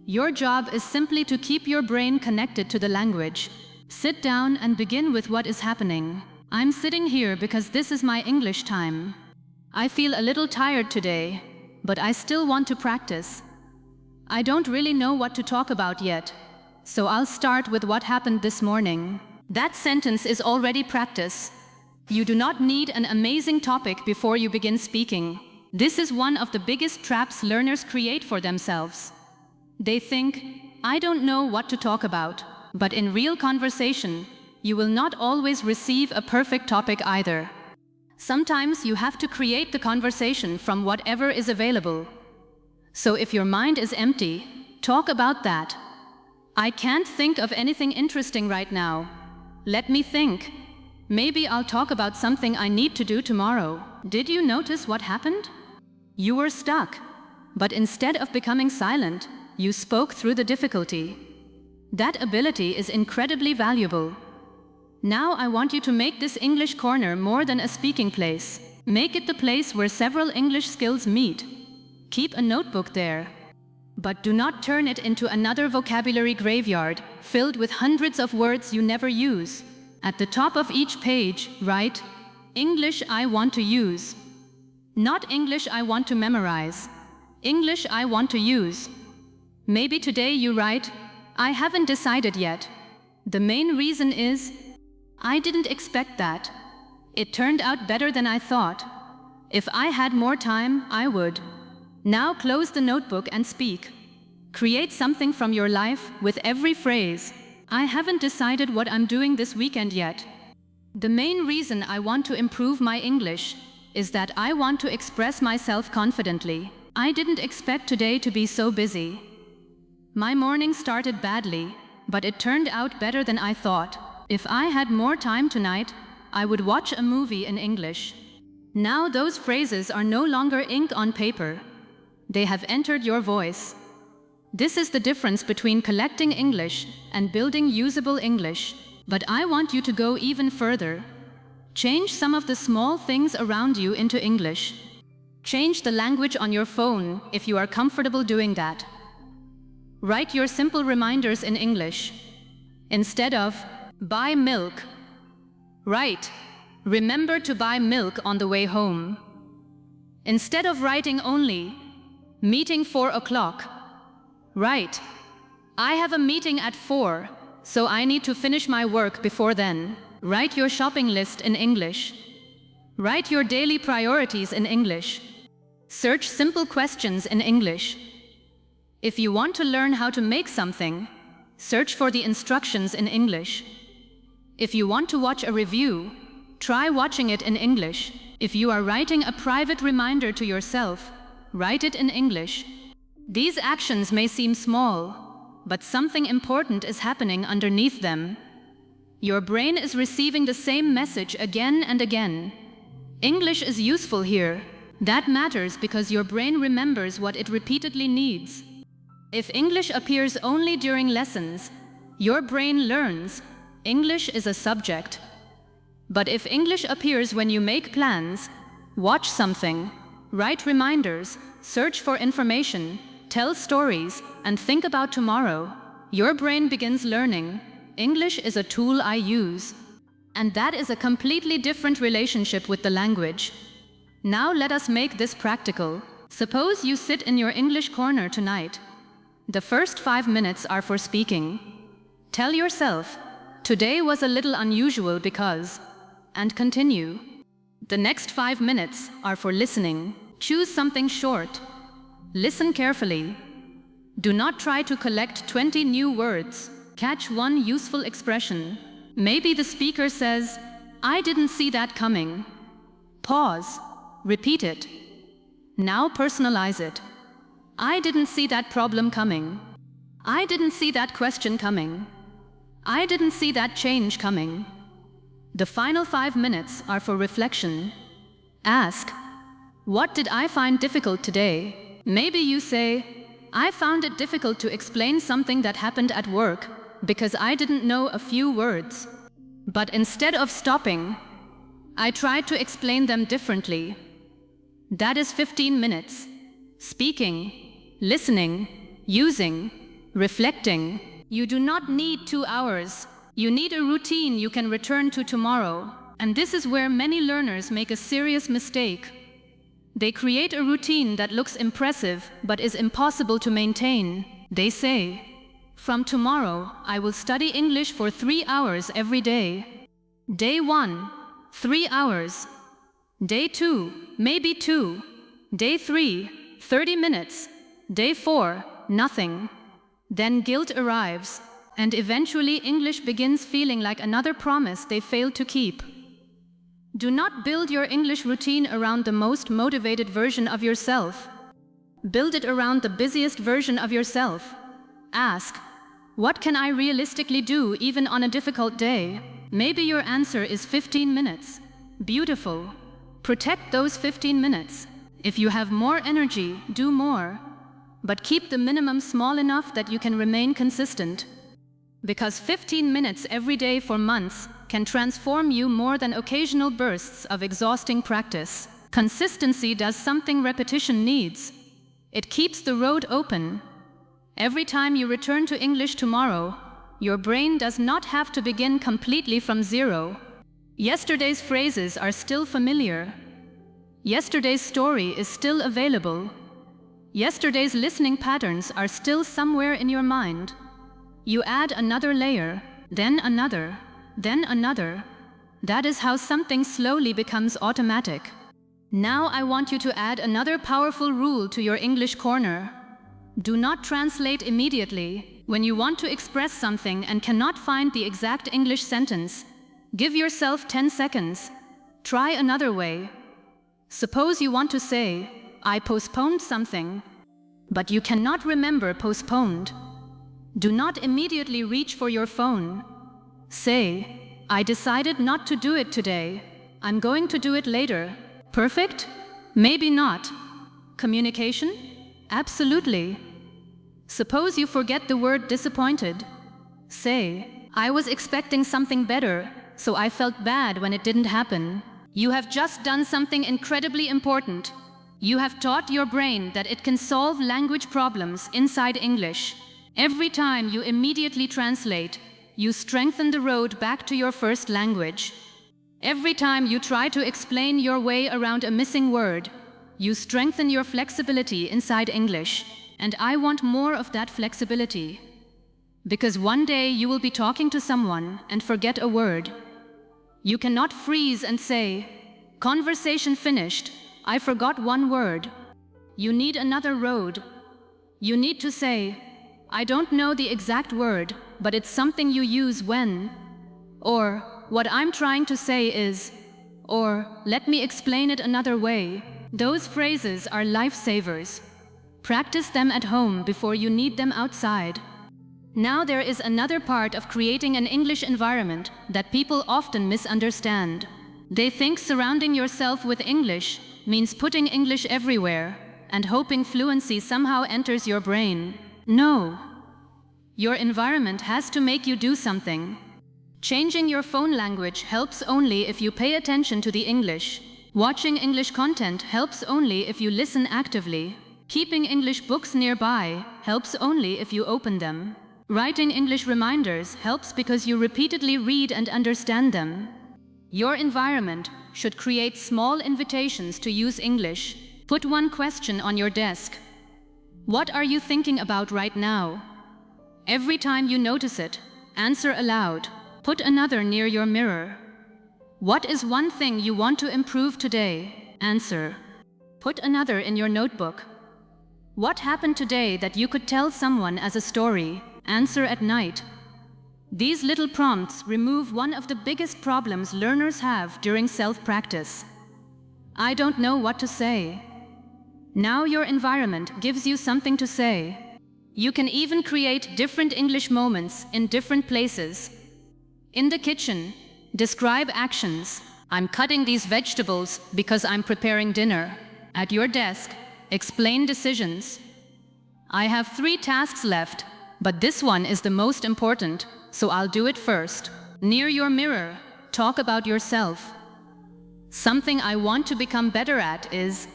Your job is simply to keep your brain connected to the language. Sit down and begin with what is happening. I'm sitting here because this is my English time. I feel a little tired today, but I still want to practice. I don't really know what to talk about yet, so I'll start with what happened this morning. That sentence is already practice. You do not need an amazing topic before you begin speaking. This is one of the biggest traps learners create for themselves. They think, I don't know what to talk about. But in real conversation, you will not always receive a perfect topic either. Sometimes you have to create the conversation from whatever is available. So if your mind is empty, talk about that. I can't think of anything interesting right now. Let me think. Maybe I'll talk about something I need to do tomorrow. Did you notice what happened? You were stuck, but instead of becoming silent, you spoke through the difficulty. That ability is incredibly valuable. Now I want you to make this English corner more than a speaking place. Make it the place where several English skills meet. Keep a notebook there. But do not turn it into another vocabulary graveyard, filled with hundreds of words you never use. At the top of each page, write, English I want to use. Not English I want to memorize. English I want to use. Maybe today you write, I haven't decided yet. The main reason is, I didn't expect that. It turned out better than I thought. If I had more time, I would. Now close the notebook and speak. Create something from your life with every phrase. I haven't decided what I'm doing this weekend yet. The main reason I want to improve my English is that I want to express myself confidently. I didn't expect today to be so busy. My morning started badly, but it turned out better than I thought. If I had more time tonight, I would watch a movie in English. Now those phrases are no longer ink on paper. They have entered your voice. This is the difference between collecting English and building usable English. But I want you to go even further. Change some of the small things around you into English. Change the language on your phone if you are comfortable doing that. Write your simple reminders in English. Instead of, buy milk, write, remember to buy milk on the way home. Instead of writing only, meeting 4 o'clock, write, I have a meeting at 4, so I need to finish my work before then. Write your shopping list in English. Write your daily priorities in English. Search simple questions in English. If you want to learn how to make something, search for the instructions in English. If you want to watch a review, try watching it in English. If you are writing a private reminder to yourself, write it in English. These actions may seem small, but something important is happening underneath them. Your brain is receiving the same message again and again. English is useful here. That matters because your brain remembers what it repeatedly needs. If English appears only during lessons, your brain learns English is a subject. But if English appears when you make plans, watch something, write reminders, search for information, tell stories, and think about tomorrow, your brain begins learning English is a tool I use. And that is a completely different relationship with the language. Now let us make this practical. Suppose you sit in your English corner tonight. The first 5 minutes are for speaking. Tell yourself, today was a little unusual because, and continue. The next 5 minutes are for listening. Choose something short. Listen carefully. Do not try to collect 20 new words. Catch one useful expression. Maybe the speaker says, I didn't see that coming. Pause. Repeat it. Now personalize it. I didn't see that problem coming. I didn't see that question coming. I didn't see that change coming. The final 5 minutes are for reflection. Ask, what did I find difficult today? Maybe you say, I found it difficult to explain something that happened at work because I didn't know a few words. But instead of stopping, I tried to explain them differently. That is 15 minutes. Speaking, listening, using, reflecting. You do not need 2 hours. You need a routine you can return to tomorrow. And this is where many learners make a serious mistake. They create a routine that looks impressive but is impossible to maintain. They say, "From tomorrow, I will study English for 3 hours every day." Day 1, 3 hours. Day 2, maybe 2. Day 3, 30 minutes. Day 4, nothing. Then guilt arrives, and eventually English begins feeling like another promise they failed to keep. Do not build your English routine around the most motivated version of yourself. Build it around the busiest version of yourself. Ask, what can I realistically do even on a difficult day? Maybe your answer is 15 minutes. Beautiful. Protect those 15 minutes. If you have more energy, do more. But keep the minimum small enough that you can remain consistent. Because 15 minutes every day for months can transform you more than occasional bursts of exhausting practice. Consistency does something repetition needs. It keeps the road open. Every time you return to English tomorrow, your brain does not have to begin completely from zero. Yesterday's phrases are still familiar. Yesterday's story is still available. Yesterday's listening patterns are still somewhere in your mind. You add another layer, then another, then another. That is how something slowly becomes automatic. Now I want you to add another powerful rule to your English corner. Do not translate immediately. When you want to express something and cannot find the exact English sentence, give yourself 10 seconds. Try another way. Suppose you want to say, "I postponed something," but you cannot remember postponed. Do not immediately reach for your phone. Say, "I decided not to do it today. I'm going to do it later." Perfect? Maybe not. Communication? Absolutely. Suppose you forget the word disappointed. Say, "I was expecting something better, so I felt bad when it didn't happen." You have just done something incredibly important. You have taught your brain that it can solve language problems inside English. Every time you immediately translate, you strengthen the road back to your first language. Every time you try to explain your way around a missing word, you strengthen your flexibility inside English. And I want more of that flexibility. Because one day you will be talking to someone and forget a word. You cannot freeze and say, "Conversation finished, I forgot one word." You need another road. You need to say, "I don't know the exact word, but it's something you use when," or "What I'm trying to say is," or "Let me explain it another way." Those phrases are lifesavers. Practice them at home before you need them outside. Now there is another part of creating an English environment that people often misunderstand. They think surrounding yourself with English means putting English everywhere and hoping fluency somehow enters your brain. No. Your environment has to make you do something. Changing your phone language helps only if you pay attention to the English. Watching English content helps only if you listen actively. Keeping English books nearby helps only if you open them. Writing English reminders helps because you repeatedly read and understand them. Your environment should create small invitations to use English. Put one question on your desk. What are you thinking about right now? Every time you notice it, answer aloud. Put another near your mirror. What is one thing you want to improve today? Answer. Put another in your notebook. What happened today that you could tell someone as a story? Answer at night. These little prompts remove one of the biggest problems learners have during self-practice. I don't know what to say. Now your environment gives you something to say. You can even create different English moments in different places. In the kitchen, describe actions. I'm cutting these vegetables because I'm preparing dinner. At your desk, explain decisions. I have 3 tasks left, but this one is the most important, so I'll do it first. Near your mirror, talk about yourself. Something I want to become better at is,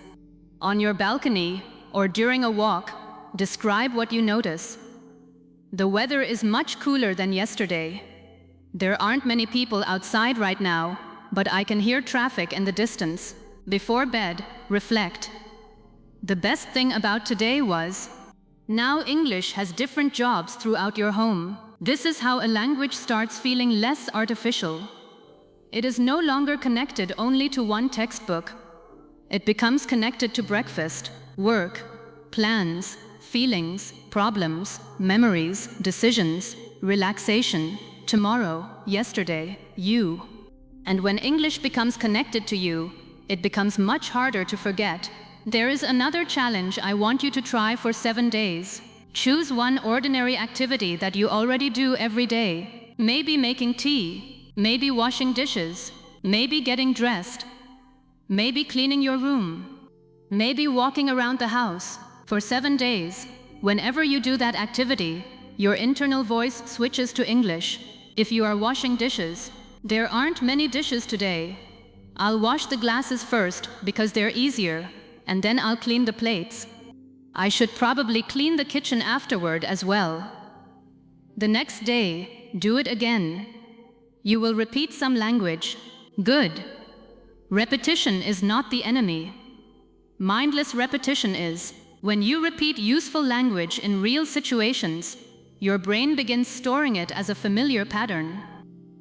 on your balcony or during a walk, describe what you notice. The weather is much cooler than yesterday. There aren't many people outside right now, but I can hear traffic in the distance. Before bed, reflect. The best thing about today was, now English has different jobs throughout your home. This is how a language starts feeling less artificial. It is no longer connected only to one textbook. It becomes connected to breakfast, work, plans, feelings, problems, memories, decisions, relaxation, tomorrow, yesterday, you. And when English becomes connected to you, it becomes much harder to forget. There is another challenge I want you to try for 7 days. Choose one ordinary activity that you already do every day. Maybe making tea, maybe washing dishes, maybe getting dressed, maybe cleaning your room, maybe walking around the house. For 7 days, whenever you do that activity, your internal voice switches to English. If you are washing dishes, there aren't many dishes today. I'll wash the glasses first because they're easier, and then I'll clean the plates. I should probably clean the kitchen afterward as well. The next day, do it again. You will repeat some language. Good. Repetition is not the enemy. Mindless repetition is. When you repeat useful language in real situations, your brain begins storing it as a familiar pattern.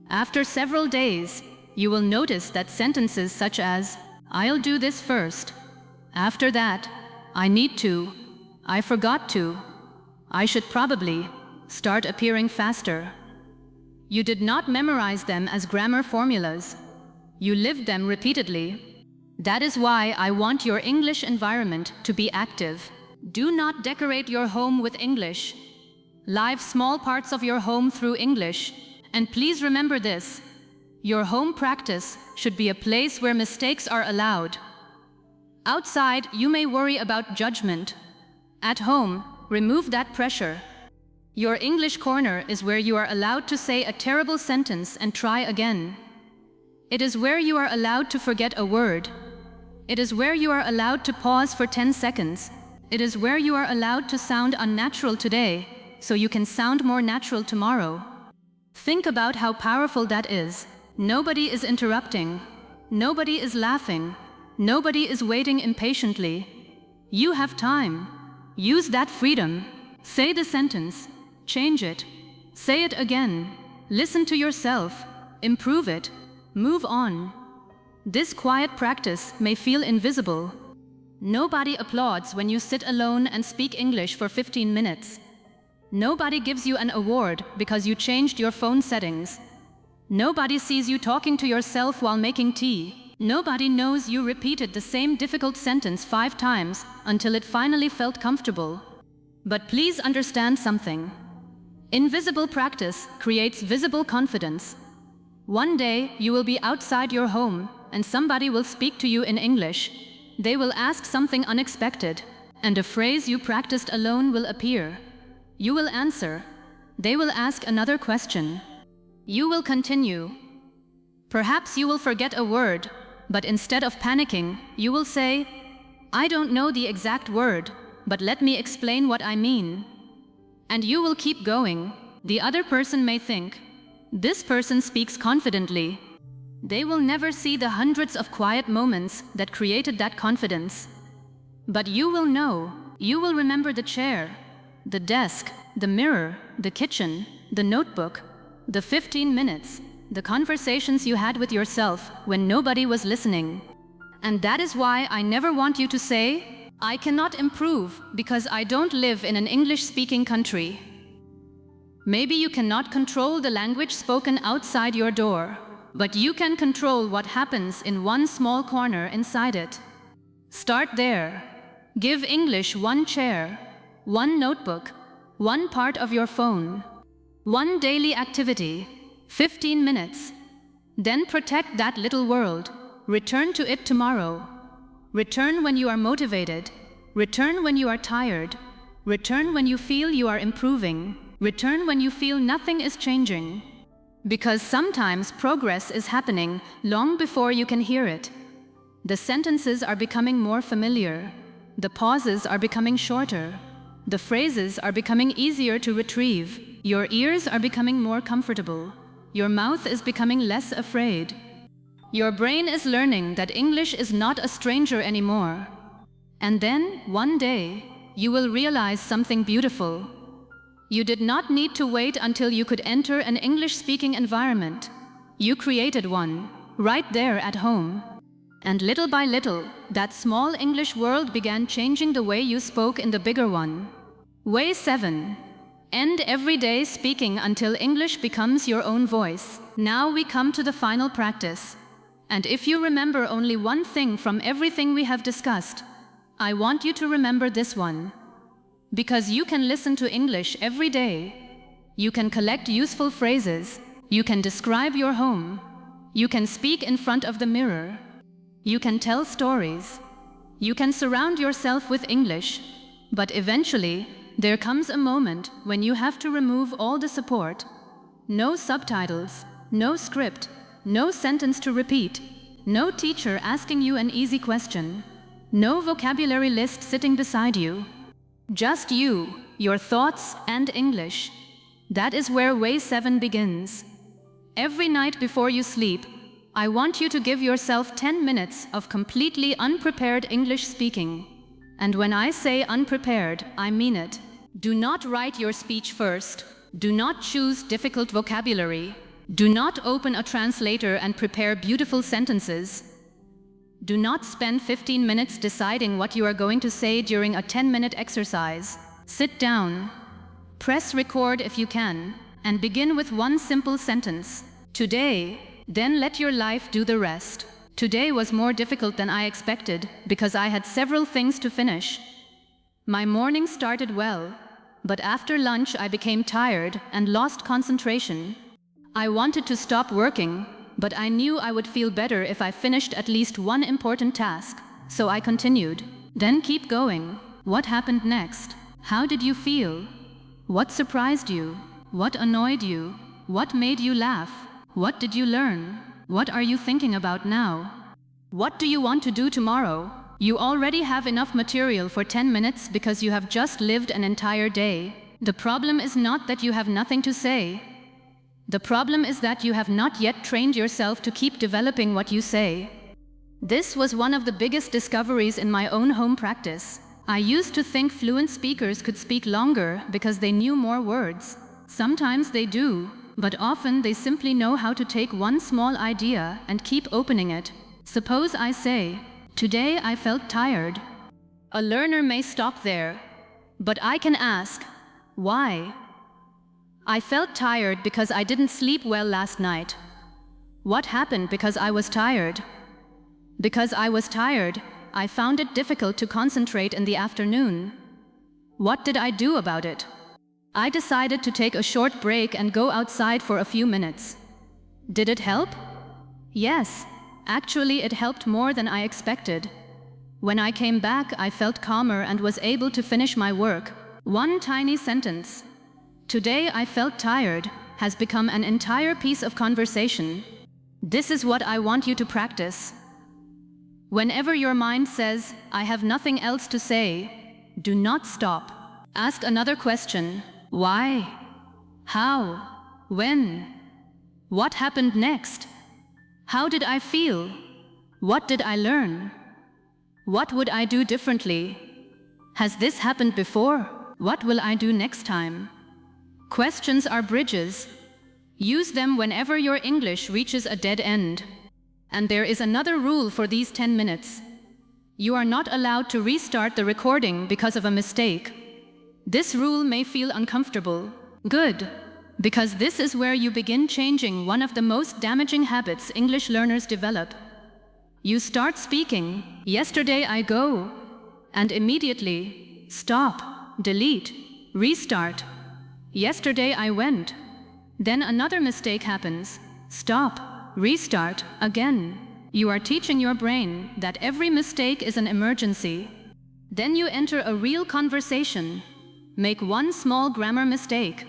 After several days, you will notice that sentences such as, I'll do this first. After that, I need to, I forgot to, I should probably, start appearing faster. You did not memorize them as grammar formulas. You lived them repeatedly. That is why I want your English environment to be active. Do not decorate your home with English. Live small parts of your home through English. And please remember this. Your home practice should be a place where mistakes are allowed. Outside, you may worry about judgment. At home, remove that pressure. Your English corner is where you are allowed to say a terrible sentence and try again. It is where you are allowed to forget a word. It is where you are allowed to pause for 10 seconds. It is where you are allowed to sound unnatural today, so you can sound more natural tomorrow. Think about how powerful that is. Nobody is interrupting. Nobody is laughing. Nobody is waiting impatiently. You have time. Use that freedom. Say the sentence. Change it. Say it again. Listen to yourself. Improve it. Move on. This quiet practice may feel invisible. Nobody applauds when you sit alone and speak English for 15 minutes. Nobody gives you an award because you changed your phone settings. Nobody sees you talking to yourself while making tea. Nobody knows you repeated the same difficult sentence 5 times until it finally felt comfortable. But please understand something. Invisible practice creates visible confidence. One day you will be outside your home and somebody will speak to you in English. They will ask something unexpected, and a phrase you practiced alone will appear. You will answer. They will ask another question. You will continue. Perhaps you will forget a word, but instead of panicking, you will say, I don't know the exact word, but let me explain what I mean. And you will keep going. The other person may think, this person speaks confidently. They will never see the hundreds of quiet moments that created that confidence. But you will know. You will remember the chair, the desk, the mirror, the kitchen, the notebook, the 15 minutes, the conversations you had with yourself when nobody was listening. And that is why I never want you to say, I cannot improve because I don't live in an English-speaking country. Maybe you cannot control the language spoken outside your door, but you can control what happens in one small corner inside it. Start there. Give English one chair, one notebook, one part of your phone, one daily activity, 15 minutes. Then protect that little world. Return to it tomorrow. Return when you are motivated. Return when you are tired. Return when you feel you are improving. Return when you feel nothing is changing. Because sometimes progress is happening long before you can hear it. The sentences are becoming more familiar. The pauses are becoming shorter. The phrases are becoming easier to retrieve. Your ears are becoming more comfortable. Your mouth is becoming less afraid. Your brain is learning that English is not a stranger anymore. And then, one day, you will realize something beautiful. You did not need to wait until you could enter an English-speaking environment. You created one, right there at home. And little by little, that small English world began changing the way you spoke in the bigger one. Way 7. End every day speaking until English becomes your own voice. Now we come to the final practice. And if you remember only one thing from everything we have discussed, I want you to remember this one. Because you can listen to English every day. You can collect useful phrases. You can describe your home. You can speak in front of the mirror. You can tell stories. You can surround yourself with English. But eventually, there comes a moment when you have to remove all the support. No subtitles, no script, no sentence to repeat, no teacher asking you an easy question, no vocabulary list sitting beside you. Just you, your thoughts, and English. That is where Way 7 begins. Every night before you sleep, I want you to give yourself 10 minutes of completely unprepared English speaking. And when I say unprepared, I mean it. Do not write your speech first. Do not choose difficult vocabulary. Do not open a translator and prepare beautiful sentences. Do not spend 15 minutes deciding what you are going to say during a 10-minute exercise. Sit down. Press record if you can, and begin with one simple sentence. Today, then let your life do the rest. Today was more difficult than I expected because I had several things to finish. My morning started well, but after lunch I became tired and lost concentration. I wanted to stop working, but I knew I would feel better if I finished at least one important task, so I continued. Then keep going. What happened next? How did you feel? What surprised you? What annoyed you? What made you laugh? What did you learn? What are you thinking about now? What do you want to do tomorrow? You already have enough material for 10 minutes because you have just lived an entire day. The problem is not that you have nothing to say. The problem is that you have not yet trained yourself to keep developing what you say. This was one of the biggest discoveries in my own home practice. I used to think fluent speakers could speak longer because they knew more words. Sometimes they do, but often they simply know how to take one small idea and keep opening it. Suppose I say, "Today I felt tired." A learner may stop there, but I can ask, why? I felt tired because I didn't sleep well last night. What happened because I was tired? Because I was tired, I found it difficult to concentrate in the afternoon. What did I do about it? I decided to take a short break and go outside for a few minutes. Did it help? Yes, actually it helped more than I expected. When I came back, I felt calmer and was able to finish my work. One tiny sentence. Today I felt tired has become an entire piece of conversation. This is what I want you to practice. Whenever your mind says, "I have nothing else to say," do not stop. Ask another question. Why? How? When? What happened next? How did I feel? What did I learn? What would I do differently? Has this happened before? What will I do next time? Questions are bridges. Use them whenever your English reaches a dead end. And there is another rule for these 10 minutes. You are not allowed to restart the recording because of a mistake. This rule may feel uncomfortable. Good, because this is where you begin changing one of the most damaging habits English learners develop. You start speaking, "Yesterday I go," and immediately stop, delete, restart. "Yesterday I went." Then another mistake happens. Stop, restart, again. You are teaching your brain that every mistake is an emergency. Then you enter a real conversation. Make one small grammar mistake,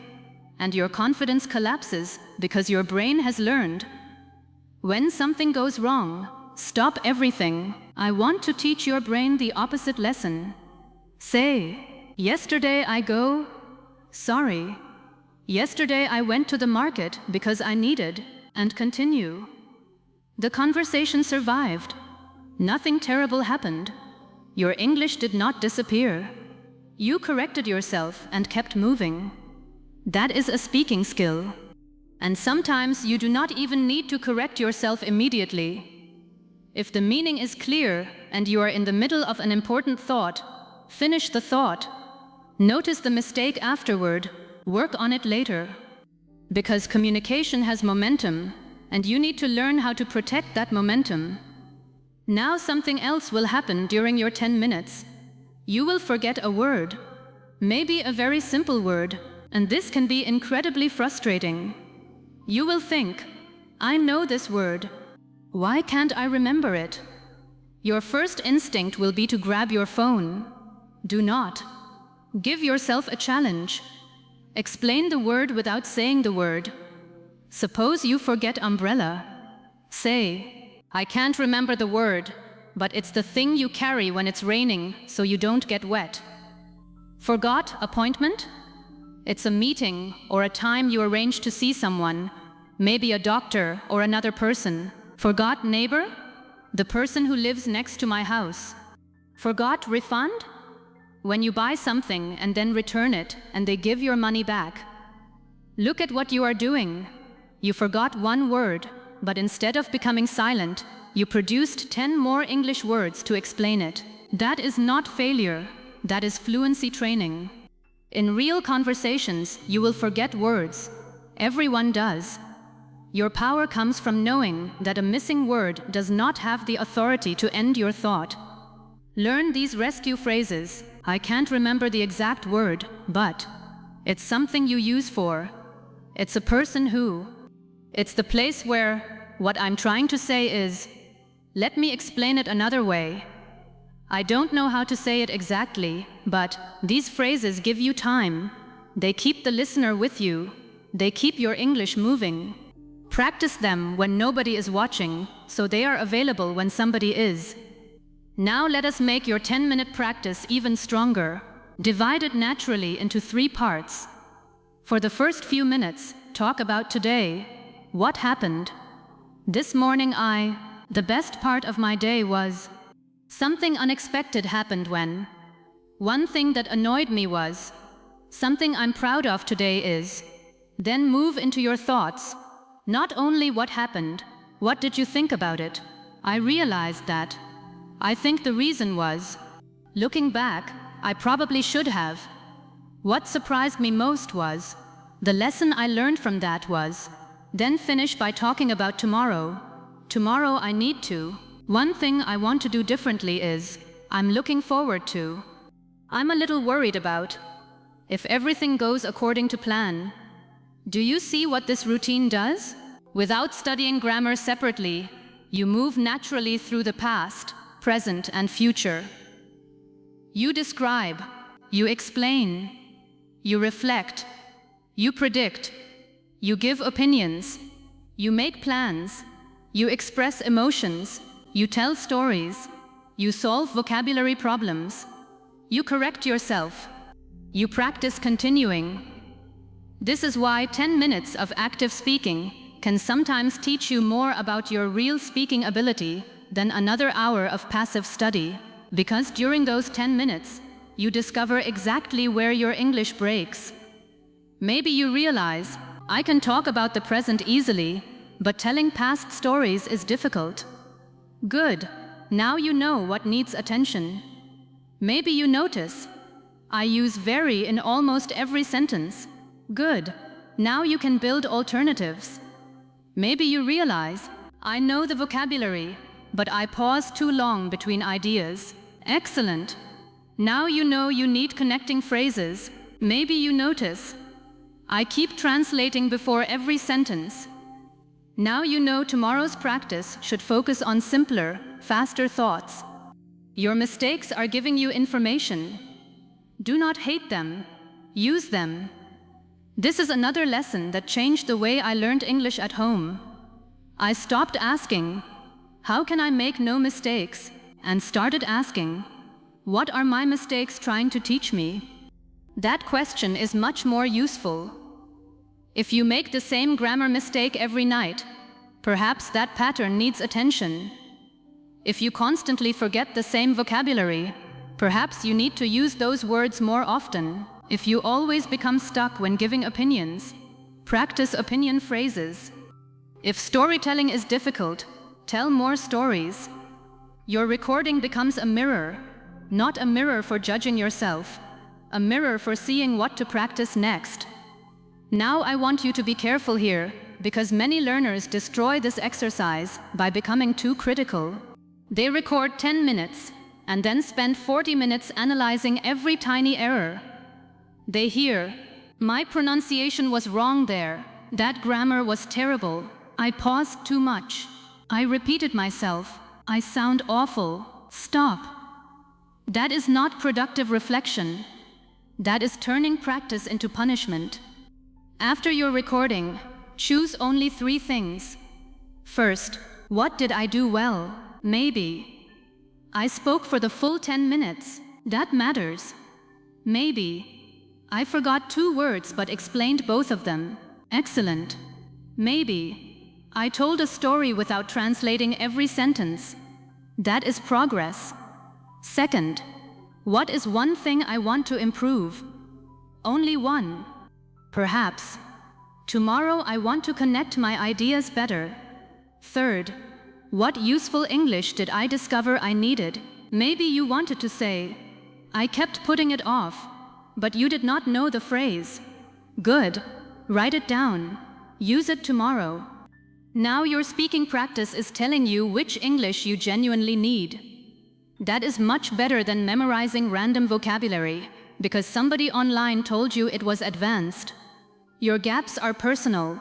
and your confidence collapses because your brain has learned. When something goes wrong, stop everything. I want to teach your brain the opposite lesson. Say, yesterday I go, sorry. Yesterday I went to the market because I needed, and continue. The conversation survived. Nothing terrible happened. Your English did not disappear. You corrected yourself and kept moving. That is a speaking skill. And sometimes you do not even need to correct yourself immediately. If the meaning is clear and you are in the middle of an important thought, finish the thought. Notice the mistake afterward. Work on it later. Because communication has momentum, and you need to learn how to protect that momentum. Now something else will happen during your 10 minutes. You will forget a word, maybe a very simple word, and this can be incredibly frustrating. You will think, I know this word. Why can't I remember it? Your first instinct will be to grab your phone. Do not. Give yourself a challenge. Explain the word without saying the word. Suppose you forget umbrella. Say, I can't remember the word, but it's the thing you carry when it's raining so you don't get wet. Forgot appointment? It's a meeting or a time you arrange to see someone, maybe a doctor or another person. Forgot neighbor? The person who lives next to my house. Forgot refund? When you buy something and then return it and they give your money back. Look at what you are doing. You forgot one word, but instead of becoming silent, you produced 10 more English words to explain it. That is not failure, that is fluency training. In real conversations, you will forget words. Everyone does. Your power comes from knowing that a missing word does not have the authority to end your thought. Learn these rescue phrases. I can't remember the exact word, but it's something you use for. It's a person who. It's the place where. What I'm trying to say is, let me explain it another way. I don't know how to say it exactly, but these phrases give you time. They keep the listener with you. They keep your English moving. Practice them when nobody is watching, so they are available when somebody is. Now let us make your 10-minute practice even stronger. Divide it naturally into 3 parts. For the first few minutes, talk about today. What happened? This morning the best part of my day was. Something unexpected happened when. One thing that annoyed me was. Something I'm proud of today is. Then move into your thoughts. Not only what happened, what did you think about it? I realized that. I think the reason was. Looking back, I probably should have. What surprised me most was. The lesson I learned from that was. Then finish by talking about tomorrow. Tomorrow I need to. One thing I want to do differently is. I'm looking forward to. I'm a little worried about. If everything goes according to plan. Do you see what this routine does? Without studying grammar separately, you move naturally through the past, present, and future. You describe, you explain, you reflect, you predict, you give opinions, you make plans, you express emotions, you tell stories, you solve vocabulary problems, you correct yourself, you practice continuing. This is why 10 minutes of active speaking can sometimes teach you more about your real speaking ability than another hour of passive study, because during those 10 minutes, you discover exactly where your English breaks. Maybe you realize, I can talk about the present easily, but telling past stories is difficult. Good. Now you know what needs attention. Maybe you notice, I use very in almost every sentence. Good. Now you can build alternatives. Maybe you realize, I know the vocabulary, but I pause too long between ideas. Excellent. Now you know you need connecting phrases. Maybe you notice, I keep translating before every sentence. Now you know tomorrow's practice should focus on simpler, faster thoughts. Your mistakes are giving you information. Do not hate them. Use them. This is another lesson that changed the way I learned English at home. I stopped asking, "How can I make no mistakes?" and started asking, "What are my mistakes trying to teach me?" That question is much more useful. If you make the same grammar mistake every night, perhaps that pattern needs attention. If you constantly forget the same vocabulary, perhaps you need to use those words more often. If you always become stuck when giving opinions, practice opinion phrases. If storytelling is difficult, tell more stories. Your recording becomes a mirror, not a mirror for judging yourself, a mirror for seeing what to practice next. Now I want you to be careful here, because many learners destroy this exercise by becoming too critical. They record 10 minutes and then spend 40 minutes analyzing every tiny error. They hear, "My pronunciation was wrong there. That grammar was terrible. I paused too much. I repeated myself. I sound awful. Stop." That is not productive reflection. That is turning practice into punishment. After your recording, choose only 3 things. First, what did I do well? Maybe I spoke for the full 10 minutes. That matters. Maybe I forgot 2 words but explained both of them. Excellent. Maybe I told a story without translating every sentence. That is progress. Second, what is one thing I want to improve? Only one. Perhaps tomorrow I want to connect my ideas better. Third, what useful English did I discover I needed? Maybe you wanted to say, "I kept putting it off," but you did not know the phrase. Good. Write it down. Use it tomorrow. Now your speaking practice is telling you which English you genuinely need. That is much better than memorizing random vocabulary because somebody online told you it was advanced. Your gaps are personal.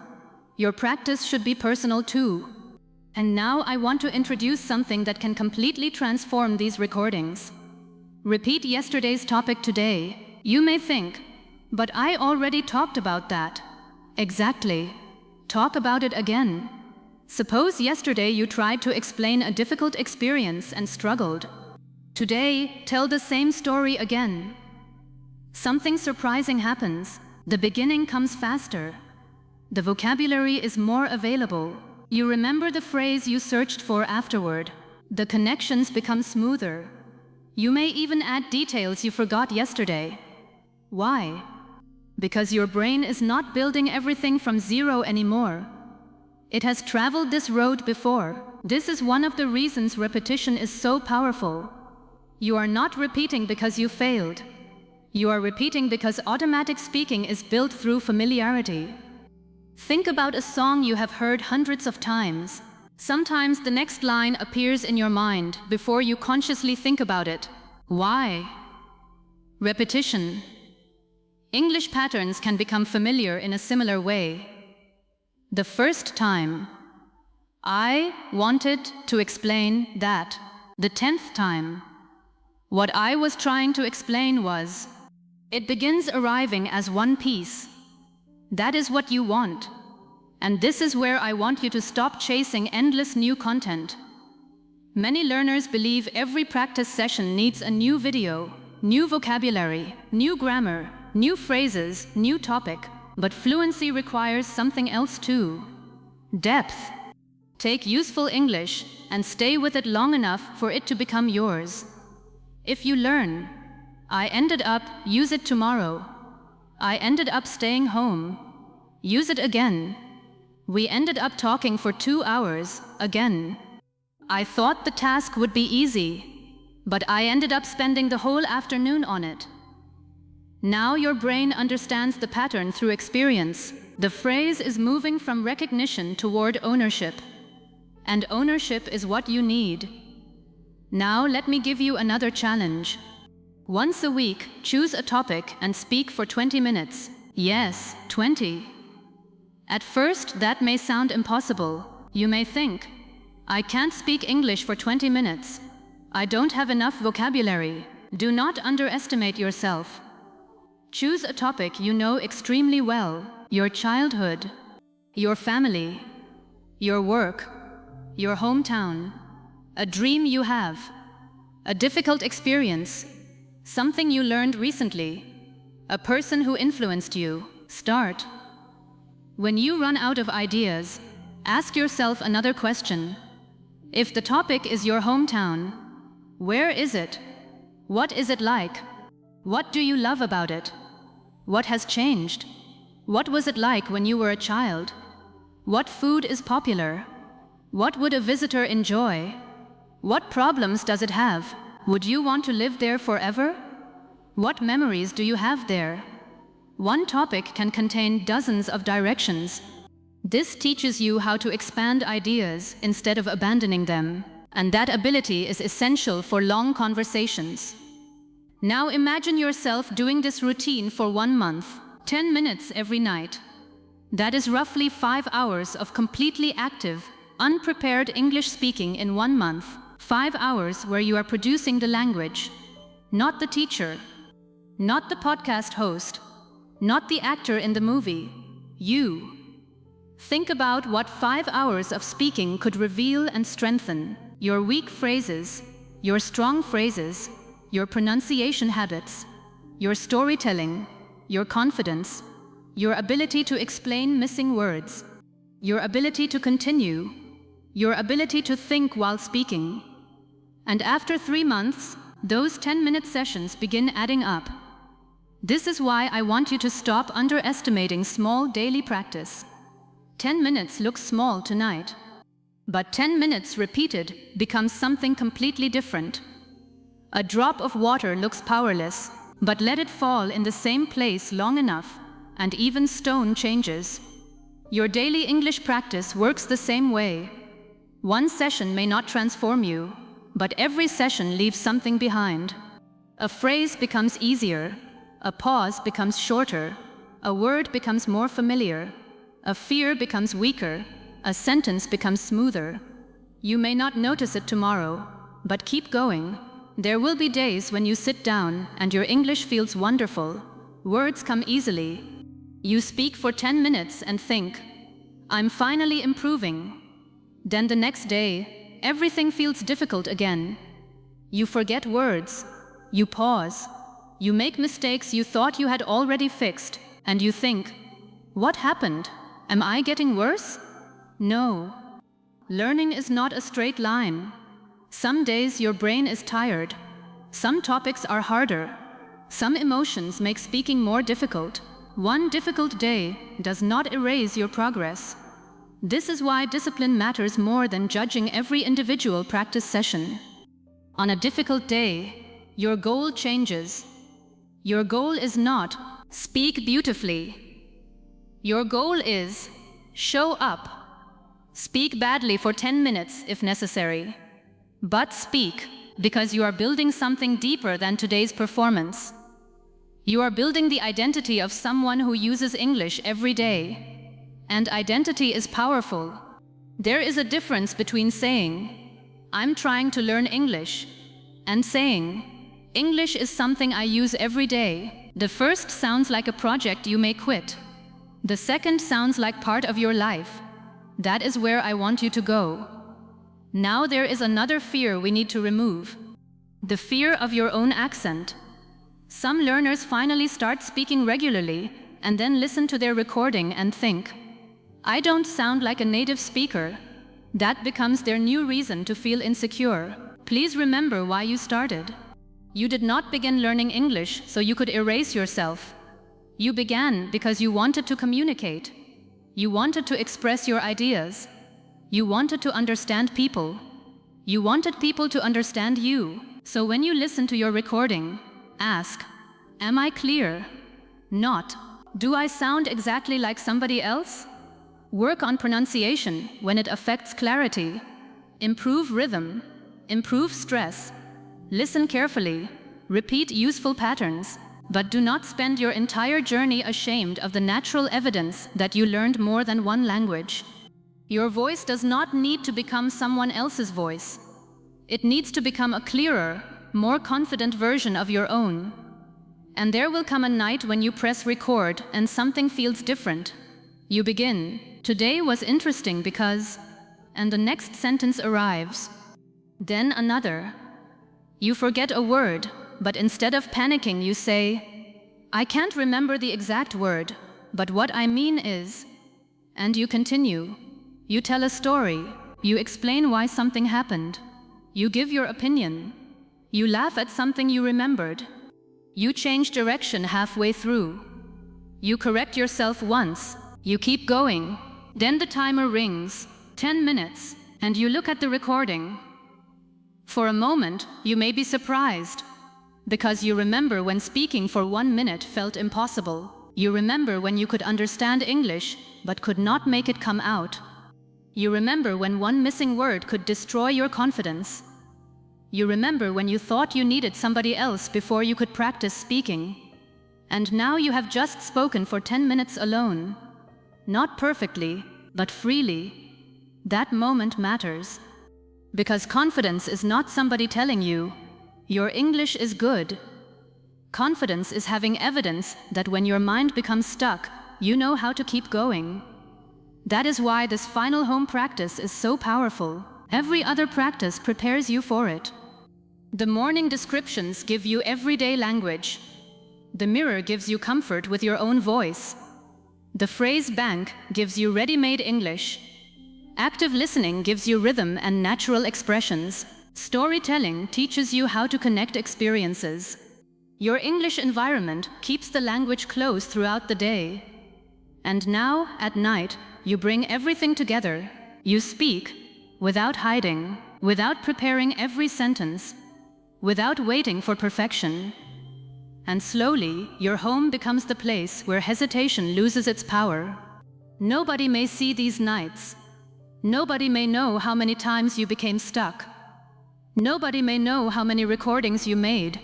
Your practice should be personal too. And now I want to introduce something that can completely transform these recordings. Repeat yesterday's topic today. You may think, "But I already talked about that." Exactly. Talk about it again. Suppose yesterday you tried to explain a difficult experience and struggled. Today, tell the same story again. Something surprising happens. The beginning comes faster. The vocabulary is more available. You remember the phrase you searched for afterward. The connections become smoother. You may even add details you forgot yesterday. Why? Because your brain is not building everything from zero anymore. It has traveled this road before. This is one of the reasons repetition is so powerful. You are not repeating because you failed. You are repeating because automatic speaking is built through familiarity. Think about a song you have heard hundreds of times. Sometimes the next line appears in your mind before you consciously think about it. Why? Repetition. English patterns can become familiar in a similar way. The first time, I wanted to explain that. The 10th time, what I was trying to explain was. It begins arriving as one piece. That is what you want. And this is where I want you to stop chasing endless new content. Many learners believe every practice session needs a new video, new vocabulary, new grammar, new phrases, new topic. But fluency requires something else too. Depth. Take useful English and stay with it long enough for it to become yours. If you learn, I ended up, use it tomorrow. I ended up staying home. Use it again. We ended up talking for 2 hours, again. I thought the task would be easy, but I ended up spending the whole afternoon on it. Now your brain understands the pattern through experience. The phrase is moving from recognition toward ownership. And ownership is what you need. Now let me give you another challenge. Once a week, choose a topic and speak for 20 minutes. Yes, 20. At first, that may sound impossible. You may think, I can't speak English for 20 minutes. I don't have enough vocabulary. Do not underestimate yourself. Choose a topic you know extremely well: your childhood, your family, your work, your hometown, a dream you have, a difficult experience, something you learned recently, a person who influenced you. Start. When you run out of ideas, ask yourself another question. If the topic is your hometown, where is it? What is it like? What do you love about it? What has changed? What was it like when you were a child? What food is popular? What would a visitor enjoy? What problems does it have? Would you want to live there forever? What memories do you have there? One topic can contain dozens of directions. This teaches you how to expand ideas instead of abandoning them, and that ability is essential for long conversations. Now imagine yourself doing this routine for 1 month, 10 minutes every night. That is roughly 5 hours of completely active, unprepared English speaking in 1 month. 5 hours where you are producing the language, not the teacher, not the podcast host, not the actor in the movie, you. Think about what 5 hours of speaking could reveal and strengthen: your weak phrases, your strong phrases, your pronunciation habits, your storytelling, your confidence, your ability to explain missing words, your ability to continue, your ability to think while speaking. And after 3 months, those 10-minute sessions begin adding up. This is why I want you to stop underestimating small daily practice. 10 minutes looks small tonight, but 10 minutes repeated becomes something completely different. A drop of water looks powerless, but let it fall in the same place long enough, and even stone changes. Your daily English practice works the same way. One session may not transform you, but every session leaves something behind. A phrase becomes easier, a pause becomes shorter, a word becomes more familiar, a fear becomes weaker, a sentence becomes smoother. You may not notice it tomorrow, but keep going. There will be days when you sit down and your English feels wonderful. Words come easily. You speak for 10 minutes and think, "I'm finally improving." Then the next day, everything feels difficult again. You forget words, you pause, you make mistakes you thought you had already fixed, and you think, "What happened? Am I getting worse?" No. Learning is not a straight line. Some days your brain is tired. Some topics are harder. Some emotions make speaking more difficult. One difficult day does not erase your progress. This is why discipline matters more than judging every individual practice session. On a difficult day, your goal changes. Your goal is not speak beautifully. Your goal is show up. Speak badly for 10 minutes if necessary. But speak, because you are building something deeper than today's performance. You are building the identity of someone who uses English every day. And identity is powerful. There is a difference between saying, "I'm trying to learn English," and saying, "English is something I use every day." The first sounds like a project you may quit. The second sounds like part of your life. That is where I want you to go. Now there is another fear we need to remove: the fear of your own accent. Some learners finally start speaking regularly and then listen to their recording and think, "I don't sound like a native speaker." That becomes their new reason to feel insecure. Please remember why you started. You did not begin learning English so you could erase yourself. You began because you wanted to communicate. You wanted to express your ideas. You wanted to understand people. You wanted people to understand you. So when you listen to your recording, ask, "Am I clear?" Not, "Do I sound exactly like somebody else?" Work on pronunciation when it affects clarity. Improve rhythm. Improve stress. Listen carefully. Repeat useful patterns. But do not spend your entire journey ashamed of the natural evidence that you learned more than one language. Your voice does not need to become someone else's voice. It needs to become a clearer, more confident version of your own. And there will come a night when you press record and something feels different. You begin, "Today was interesting because," and the next sentence arrives. Then another. You forget a word, but instead of panicking you say, "I can't remember the exact word, but what I mean is," and you continue. You tell a story, you explain why something happened, you give your opinion, you laugh at something you remembered, you change direction halfway through, you correct yourself once, you keep going, then the timer rings, 10 minutes, and you look at the recording. For a moment, you may be surprised, because you remember when speaking for 1 minute felt impossible. You remember when you could understand English, but could not make it come out. You remember when one missing word could destroy your confidence. You remember when you thought you needed somebody else before you could practice speaking. And now you have just spoken for 10 minutes alone. Not perfectly, but freely. That moment matters. Because confidence is not somebody telling you, "Your English is good." Confidence is having evidence that when your mind becomes stuck, you know how to keep going. That is why this final home practice is so powerful. Every other practice prepares you for it. The morning descriptions give you everyday language. The mirror gives you comfort with your own voice. The phrase bank gives you ready-made English. Active listening gives you rhythm and natural expressions. Storytelling teaches you how to connect experiences. Your English environment keeps the language close throughout the day. And now, at night, you bring everything together. You speak, without hiding, without preparing every sentence, without waiting for perfection. And slowly, your home becomes the place where hesitation loses its power. Nobody may see these nights. Nobody may know how many times you became stuck. Nobody may know how many recordings you made.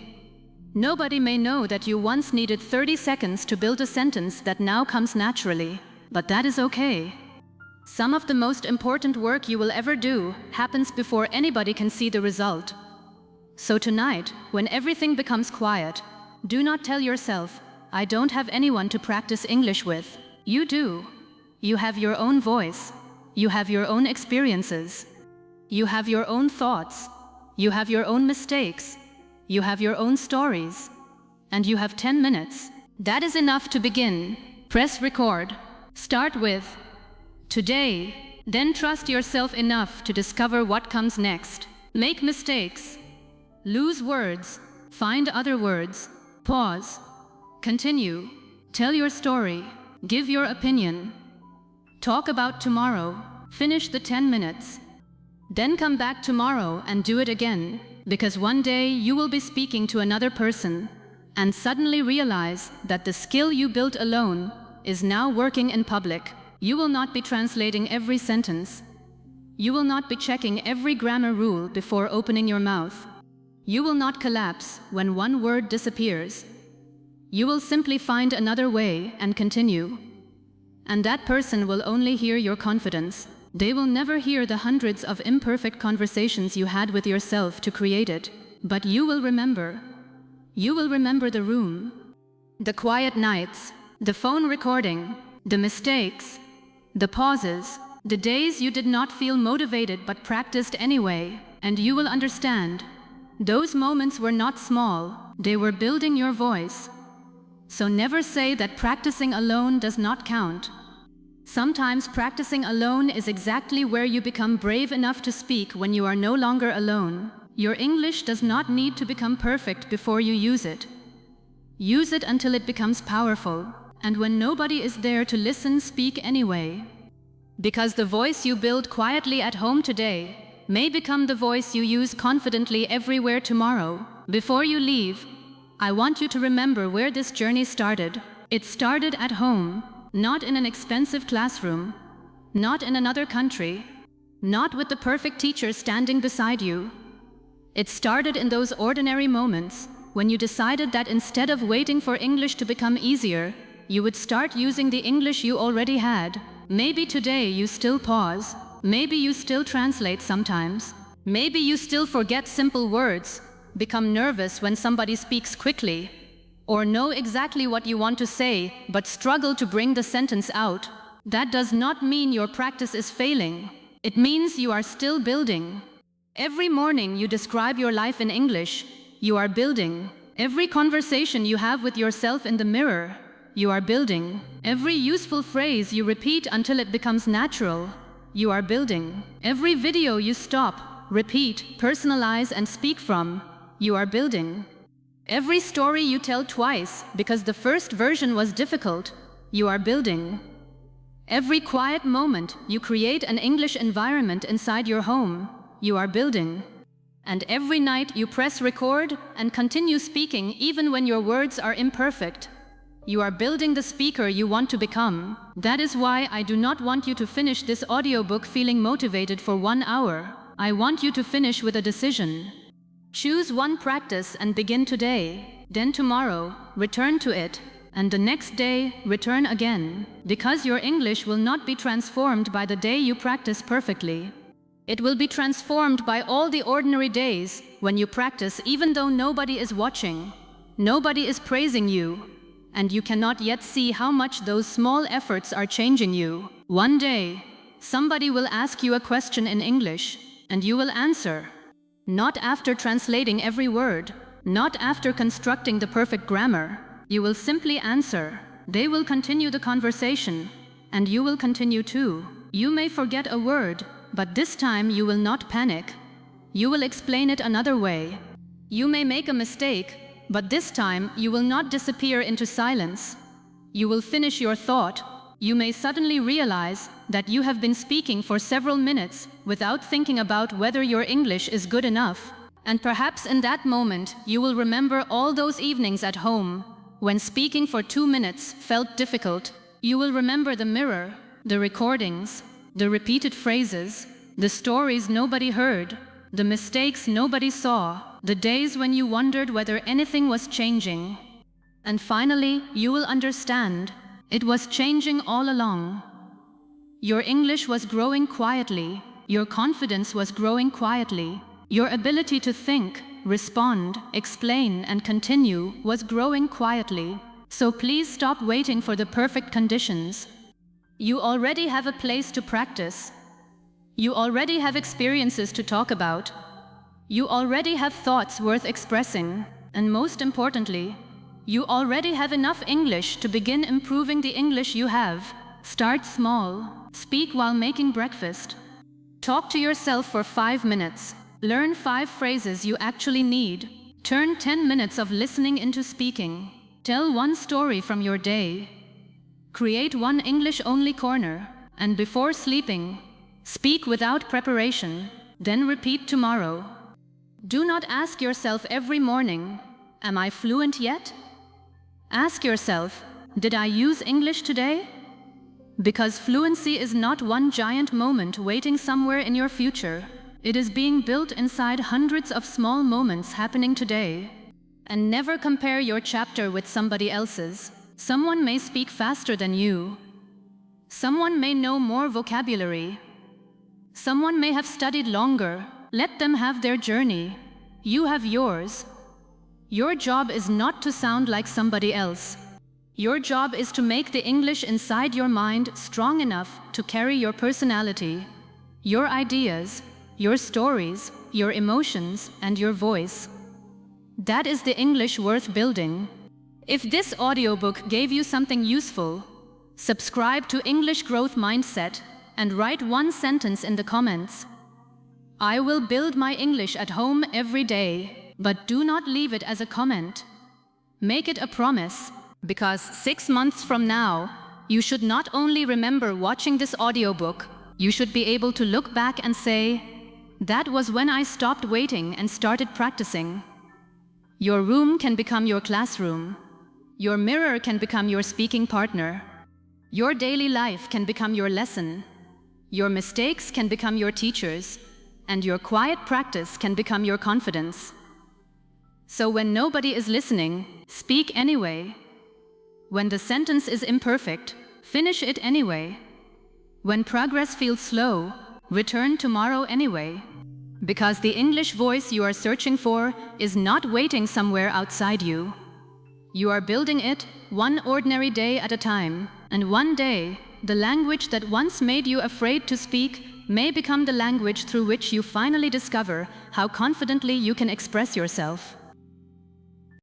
Nobody may know that you once needed 30 seconds to build a sentence that now comes naturally. But that is okay. Some of the most important work you will ever do happens before anybody can see the result. So tonight, when everything becomes quiet, do not tell yourself, "I don't have anyone to practice English with." You do. You have your own voice. You have your own experiences. You have your own thoughts. You have your own mistakes. You have your own stories. And you have 10 minutes. That is enough to begin. Press record. Start with "Today," then trust yourself enough to discover what comes next. Make mistakes. Lose words. Find other words. Pause. Continue. Tell your story. Give your opinion. Talk about tomorrow. Finish the 10 minutes. Then come back tomorrow and do it again, because one day you will be speaking to another person and suddenly realize that the skill you built alone is now working in public. You will not be translating every sentence. You will not be checking every grammar rule before opening your mouth. You will not collapse when one word disappears. You will simply find another way and continue. And that person will only hear your confidence. They will never hear the hundreds of imperfect conversations you had with yourself to create it. But you will remember. You will remember the room, the quiet nights, the phone recording, the mistakes, the pauses, the days you did not feel motivated but practiced anyway. And you will understand. Those moments were not small. They were building your voice. So never say that practicing alone does not count. Sometimes practicing alone is exactly where you become brave enough to speak when you are no longer alone. Your English does not need to become perfect before you use it. Use it until it becomes powerful. And when nobody is there to listen, speak anyway. Because the voice you build quietly at home today may become the voice you use confidently everywhere tomorrow. Before you leave, I want you to remember where this journey started. It started at home, not in an expensive classroom, not in another country, not with the perfect teacher standing beside you. It started in those ordinary moments when you decided that instead of waiting for English to become easier, you would start using the English you already had. Maybe today you still pause. Maybe you still translate sometimes. Maybe you still forget simple words, become nervous when somebody speaks quickly. or know exactly what you want to say but struggle to bring the sentence out, that does not mean your practice is failing. It means you are still building. Every morning you describe your life in English, you are building. Every conversation you have with yourself in the mirror, you are building. Every useful phrase you repeat until it becomes natural, you are building. Every video you stop, repeat, personalize and speak from, you are building. Every story you tell twice because the first version was difficult, you are building. Every quiet moment you create an English environment inside your home, you are building. And every night you press record and continue speaking even when your words are imperfect, you are building the speaker you want to become. That is why I do not want you to finish this audiobook feeling motivated for 1 hour. I want you to finish with a decision. Choose one practice and begin today. Then tomorrow, return to it. And the next day, return again. Because your English will not be transformed by the day you practice perfectly. It will be transformed by all the ordinary days when you practice even though nobody is watching. Nobody is praising you. And you cannot yet see how much those small efforts are changing you. One day, somebody will ask you a question in English, and you will answer. Not after translating every word, not after constructing the perfect grammar. You will simply answer. They will continue the conversation, and you will continue too. You may forget a word, but this time you will not panic. You will explain it another way. You may make a mistake, but this time you will not disappear into silence. You will finish your thought. You may suddenly realize that you have been speaking for several minutes without thinking about whether your English is good enough. And perhaps in that moment you will remember all those evenings at home when speaking for 2 minutes felt difficult. You will remember the mirror, the recordings, the repeated phrases, the stories nobody heard, the mistakes nobody saw, the days when you wondered whether anything was changing. And finally, you will understand. It was changing all along. Your English was growing quietly. Your confidence was growing quietly. Your ability to think, respond, explain, and continue was growing quietly. So please stop waiting for the perfect conditions. You already have a place to practice. You already have experiences to talk about. You already have thoughts worth expressing. And most importantly, you already have enough English to begin improving the English you have. Start small. Speak while making breakfast. Talk to yourself for 5 minutes. Learn 5 phrases you actually need. Turn 10 minutes of listening into speaking. Tell one story from your day. Create one English-only corner. And before sleeping, speak without preparation. Then repeat tomorrow. Do not ask yourself every morning, am I fluent yet? Ask yourself, did I use English today? Because fluency is not one giant moment waiting somewhere in your future. It is being built inside hundreds of small moments happening today. And never compare your chapter with somebody else's. Someone may speak faster than you. Someone may know more vocabulary. Someone may have studied longer. Let them have their journey. You have yours. Your job is not to sound like somebody else. Your job is to make the English inside your mind strong enough to carry your personality, your ideas, your stories, your emotions, and your voice. That is the English worth building. If this audiobook gave you something useful, subscribe to English Growth Mindset and write one sentence in the comments. I will build my English at home every day, but do not leave it as a comment. Make it a promise, because 6 months from now, you should not only remember watching this audiobook, you should be able to look back and say, that was when I stopped waiting and started practicing. Your room can become your classroom. Your mirror can become your speaking partner. Your daily life can become your lesson. Your mistakes can become your teachers. And your quiet practice can become your confidence. So when nobody is listening, speak anyway. When the sentence is imperfect, finish it anyway. When progress feels slow, return tomorrow anyway. Because the English voice you are searching for is not waiting somewhere outside you. You are building it one ordinary day at a time, and one day, the language that once made you afraid to speak may become the language through which you finally discover how confidently you can express yourself.